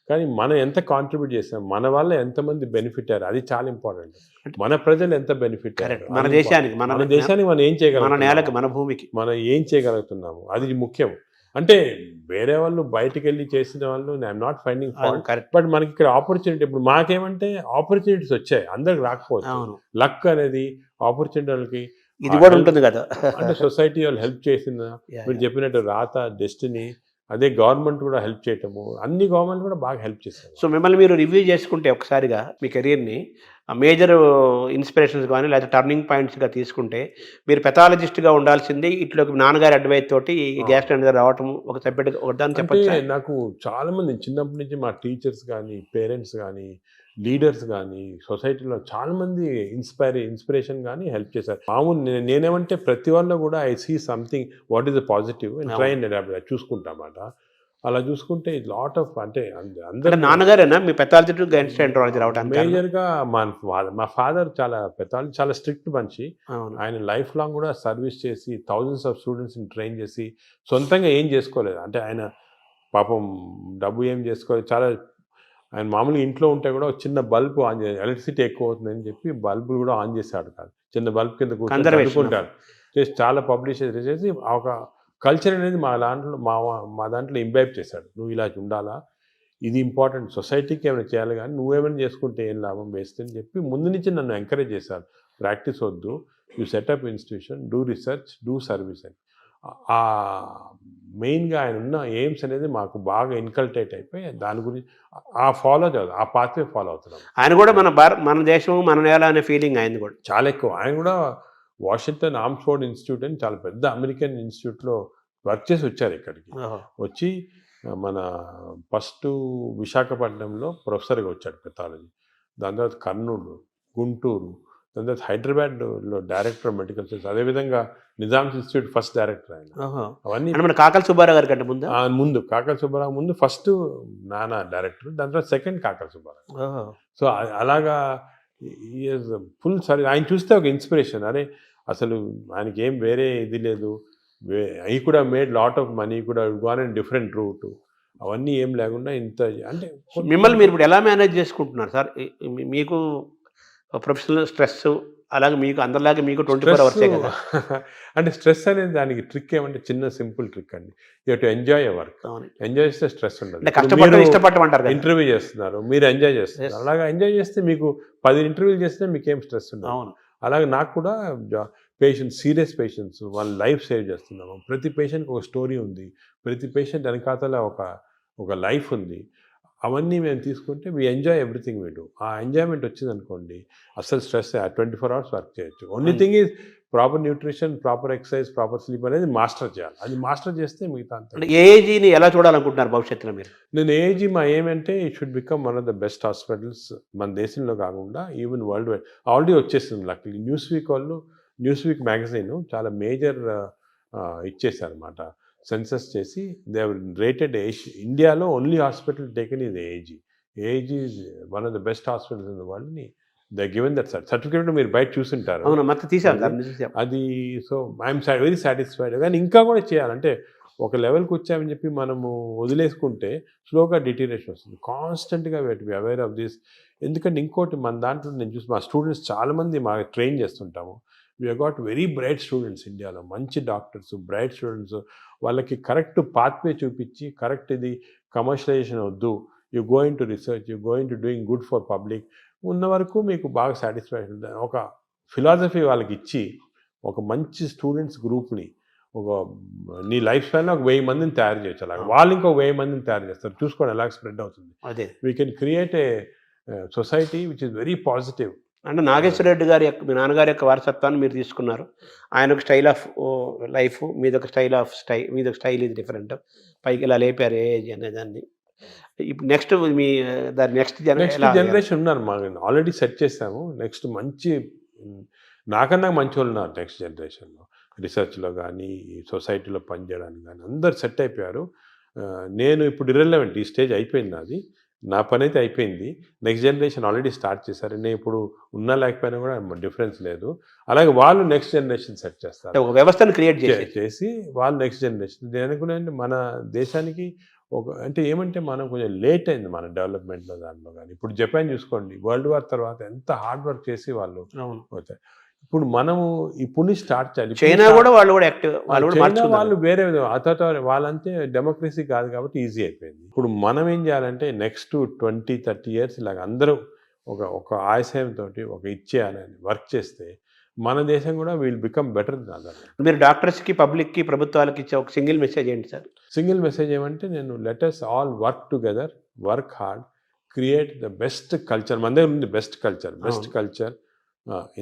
కానీ మనం ఎంత కాంట్రిబ్యూట్ చేసాం, మన వల్ల ఎంతమంది బెనిఫిట్ అయ్యారు, అది చాలా ఇంపార్టెంట్. మన ప్రజలు ఎంత బెనిఫిట్ అయ్యారు, మన దేశానికి మనం ఏం చేయగలం, మన నేలకు, మన భూమికి మనం ఏం చేయగలుగుతున్నాము, అది ముఖ్యం. అంటే వేరే వాళ్ళు బయటికి వెళ్ళి చేసిన వాళ్ళు I'm not finding fault, but మనకి ఇక్కడ ఆపర్చునిటీ, ఇప్పుడు మాకేమంటే ఆపర్చునిటీస్ వచ్చాయి, అందరికి రాకపోవచ్చు. లక్ అనేది ఆపర్చునిటీ వాళ్ళకి ఇది కూడా ఉంటుంది కదా. అంటే సొసైటీ వాళ్ళు హెల్ప్ చేసిందా, మీరు చెప్పినట్టు రాత, డెస్టినీ, అదే గవర్నమెంట్ కూడా హెల్ప్ చేయటము, అన్ని గవర్నమెంట్ కూడా బాగా హెల్ప్ చేస్తారు. సో మిమ్మల్ని మీరు రివ్యూ చేసుకుంటే ఒకసారిగా మీ కెరీర్ని మేజర్ ఇన్స్పిరేషన్స్ కానీ లేదా టర్నింగ్ పాయింట్స్గా తీసుకుంటే, మీరు పెథాలజిస్ట్గా ఉండాల్సింది, ఇట్లోకి నాన్నగారి అడ్వైస్ తోటి గ్యాస్ట్రో రావటం ఒక సపరేట్ ఒకదాన్ని చెప్పచ్చు. నాకు చాలామంది చిన్నప్పటి నుంచి మా టీచర్స్ కానీ, పేరెంట్స్ కానీ, లీడర్స్ కానీ, సొసైటీలో చాలామంది ఇన్స్పిరేషన్ కానీ హెల్ప్ చేశారు. మామూలు నేనేమంటే ప్రతి వాళ్ళు కూడా I see something what is the positive and try and adapt చూసుకుంటామాట. అలా చూసుకుంటే లాట్ ఆఫ్, అంటే అందరూ నాన్నగారేనా మీ పెథాలజీ గ్యాస్ట్రోఎంట్రాలజీ రావడానికి మేజర్గా? మా ఫాదర్ చాలా పెథాలజీ, చాలా స్ట్రిక్ట్ మనిషి. ఆయన లైఫ్ లాంగ్ కూడా సర్వీస్ చేసి థౌజండ్స్ ఆఫ్ స్టూడెంట్స్ని ట్రైన్ చేసి సొంతంగా ఏం చేసుకోలేదు. అంటే ఆయన పాపం డబ్బు ఏం చేసుకోలేదు. చాలా ఆయన మామూలుగా ఇంట్లో ఉంటే కూడా చిన్న బల్బ్ ఆన్ చేసి, ఎలక్ట్రిసిటీ ఎక్కువ అవుతుందని చెప్పి బల్బులు కూడా ఆన్ చేశాడు కాదు, చిన్న బల్బ్ కింద కూర్చుంటాడు చేసి చాలా పబ్లిష్ చేసి ఒక కల్చర్ అనేది మా దాంట్లో ఇంబైబ్ చేశాడు. నువ్వు ఇలా ఉండాలా, ఇది ఇంపార్టెంట్, సొసైటీకి ఏమైనా చేయాలి, కానీ నువ్వేమైనా చేసుకుంటే ఏం లాభం వేస్తే అని చెప్పి ముందు నుంచి నన్ను ఎంకరేజ్ చేశారు. ప్రాక్టీస్ వద్దు, you setup institution, do research, do service అని. మెయిన్గా ఆయన ఉన్న ఎయిమ్స్ అనేది మాకు బాగా ఇన్కల్టేట్ అయిపోయి దాని గురించి ఆ పాత్వే ఫాలో అవుతున్నాం. ఆయన కూడా మన దేశం, మన నేల అనే ఫీలింగ్ ఆయన కూడా చాలా ఎక్కువ. ఆయన కూడా వాషింగ్టన్ ఆర్మ్స్ఫోర్డ్ ఇన్స్టిట్యూట్ అని చాలా పెద్ద అమెరికన్ ఇన్స్టిట్యూట్లో వర్క్ చేసి వచ్చారు. ఇక్కడికి వచ్చి మన ఫస్ట్ విశాఖపట్నంలో ప్రొఫెసర్గా వచ్చాడు పెథాలజీ, దాని తర్వాత కర్నూలు, గుంటూరు, దాని తర్వాత హైదరాబాద్లో డైరెక్టర్ మెడికల్ సైన్స్, అదేవిధంగా నిజామ్స్ ఇన్స్టిట్యూట్ ఫస్ట్ డైరెక్టర్ ఆయన. అవన్నీ మన కాకల సుబ్బారావు గారి కంటే ముందు కాకల సుబ్బారావు ముందు ఫస్ట్ నాన్న డైరెక్టర్, దాని తర్వాత సెకండ్ కాకల సుబ్బారావు. సో అలాగా ఫుల్ సర్వీస్. ఆయన చూస్తే ఒక ఇన్స్పిరేషన్, అరే అసలు ఆయనకి ఏం వేరే ఇది లేదు, అవి కూడా మేడ్ లాట్ ఆఫ్ మనీ, కూడా గాన్ అండ్ డిఫరెంట్ రూట్, అవన్నీ ఏం లేకుండా ఇంత. అంటే మిమ్మల్ని మీరు ఇప్పుడు ఎలా మేనేజ్ చేసుకుంటున్నారు సార్? మీకు ప్రొఫెషనల్ స్ట్రెస్, అలాగే మీకు అందరిలాగే మీకు 24 అవర్సే కదా. అంటే స్ట్రెస్ అనేది దానికి ట్రిక్ ఏమంటే చిన్న సింపుల్ ట్రిక్ అండి, you to enjoy your work. Enjoy చేస్తే స్ట్రెస్ ఉండదు. కష్టపడడం ఇష్టపడమంటారు. ఇంటర్వ్యూ చేస్తున్నారు, మీరు ఎంజాయ్ చేస్తున్నారు, అలాగా ఎంజాయ్ చేస్తే మీకు 10 ఇంటర్వ్యూలు చేస్తే మీకు ఏం స్ట్రెస్ ఉండదు. అలాగే నాకు కూడా పేషెంట్స్, సీరియస్ పేషెంట్స్, వాళ్ళ లైఫ్ సేవ్ చేస్తున్నాము. ప్రతి పేషెంట్కి ఒక స్టోరీ ఉంది, ప్రతి పేషెంట్ వెనకాతల ఒక లైఫ్ ఉంది. అవన్నీ మేము తీసుకుంటే we enjoy everything we do. ఆ ఎంజాయ్మెంట్ వచ్చిందనుకోండి అసలు స్ట్రెస్ 24 hours వర్క్ చేయొచ్చు. Only thing is proper nutrition, proper exercise, proper sleep అనేది మాస్టర్ చేయాలి. అది మాస్టర్ చేస్తే మిగతా అంతా. అంటే ఏఏజీని ఎలా చూడాలనుకుంటున్నారు భవిష్యత్తులో మీరు? నేను ఏజీ మా ఏమంటే it should become one of the best hospitals మన దేశంలో కాకుండా ఈవెన్ వరల్డ్ వైడ్. ఆల్రెడీ వచ్చేస్తుంది లక్కీ. న్యూస్ వీక్ మ్యాగజైన్ చాలా మేజర్ ఇచ్చేసారనమాట, సెన్సస్ చేసి దే రేటెడ్ ఇండియాలో ఓన్లీ హాస్పిటల్ టేకెన్ ఇది AG. AG is one of the best hospitals in the world ని దే గివెన్ దట్ సర్టిఫికేట్. మీరు బయట చూసుంటారు. అవును, మొత్తం తీసాం అది. So I'm very satisfied. కానీ ఇంకా కూడా చేయాలంటే ఒక లెవెల్కి వచ్చామని చెప్పి మనము వదిలేసుకుంటే స్లోగా డిటీరేషన్ వస్తుంది. కాన్స్టెంట్గా బి అవేర్ ఆఫ్ దిస్. ఎందుకంటే ఇంకోటి మన దాంట్లో నేను చూసి మా స్టూడెంట్స్ చాలామంది మా ట్రైన్ చేస్తుంటాము. We got very bright students ఇండియాలో, మంచి డాక్టర్స్, బ్రైట్ స్టూడెంట్స్. వాళ్ళకి కరెక్ట్ పాత్వే చూపించి కరెక్ట్ ఇది కమర్షియలైజేషన్ వద్దు, you going to research, you going to doing good for public ఉన్న వరకు మీకు బాగా సాటిస్ఫాక్షన్. ఒక ఫిలాసఫీ వాళ్ళకి ఇచ్చి ఒక మంచి స్టూడెంట్స్ గ్రూప్ని నీ లైఫ్ స్టైల్లో 1000 మందిని తయారు చేయొచ్చు. అలాగే వాళ్ళు ఇంకో 1000 మందిని తయారు చేస్తారు. చూసుకోండి ఎలా స్ప్రెడ్ అవుతుంది. అదే we can create a society which is very positive. అంటే నాగేశ్వర రెడ్డి గారి యొక్క, మీ నాన్నగారి యొక్క వారసత్వాన్ని మీరు తీసుకున్నారు. ఆయన ఒక స్టైల్ ఆఫ్ లైఫ్, మీదొక మీదొక స్టైల్ ఇది డిఫరెంట్. పైకి ఇలా లేపారు ఏజ్ అనేదాన్ని. ఇప్పుడు నెక్స్ట్ మీ దాని నెక్స్ట్ జనరేషన్ ఉన్నారు మా ఆల్రెడీ సెట్ చేసాము. నెక్స్ట్ మంచి నాకన్నా మంచి వాళ్ళు ఉన్నారు నెక్స్ట్ జనరేషన్లో, రీసెర్చ్లో కానీ సొసైటీలో పనిచేయడానికి కానీ అందరు సెట్ అయిపోయారు. నేను ఇప్పుడు ఇర్రెలెవెంట్, ఈ స్టేజ్ అయిపోయింది నాది. నా పని అయితే అయిపోయింది. నెక్స్ట్ జనరేషన్ ఆల్రెడీ స్టార్ట్ చేశారు. నేను ఇప్పుడు ఉన్నా లేకపోయినా కూడా డిఫరెన్స్ లేదు. అలాగే వాళ్ళు నెక్స్ట్ జనరేషన్ సెట్ చేస్తారు, ఒక వ్యవస్థను క్రియేట్ చేసి వాళ్ళు నెక్స్ట్ జనరేషన్. నేను అనుకున్నాను మన దేశానికి అంటే ఏమంటే మనం కొంచెం లేట్ అయింది మన డెవలప్మెంట్లో దాంట్లో కానీ. ఇప్పుడు జపాన్ చూసుకోండి, వరల్డ్ వార్ తర్వాత ఎంత హార్డ్ వర్క్ చేసి వాళ్ళు అవుతాయి. ఇప్పుడు మనము ఇప్పుడు స్టార్ట్ చేయాలి. చైనా కూడా వాళ్ళు కూడా యాక్టివ్, వాళ్ళు వేరే అతట వాళ్ళంతే డెమోక్రసీ కాదు కాబట్టి ఈజీ అయిపోయింది. ఇప్పుడు మనం ఏం చేయాలంటే నెక్స్ట్ 20-30 years ఇలాగ అందరూ ఒక ఆశయంతో ఒక ఇచ్చేయాలని వర్క్ చేస్తే మన దేశం కూడా విల్ బికమ్ బెటర్. మీరు డాక్టర్స్కి, పబ్లిక్కి, ప్రభుత్వాలకి ఇచ్చే ఒక సింగిల్ మెసేజ్ ఏంటి సార్? సింగిల్ మెసేజ్ ఏమంటే నేను let us all work together, work hard, create the best culture. మన దగ్గర ఉంది best culture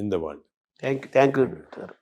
in the world. Thank you sir.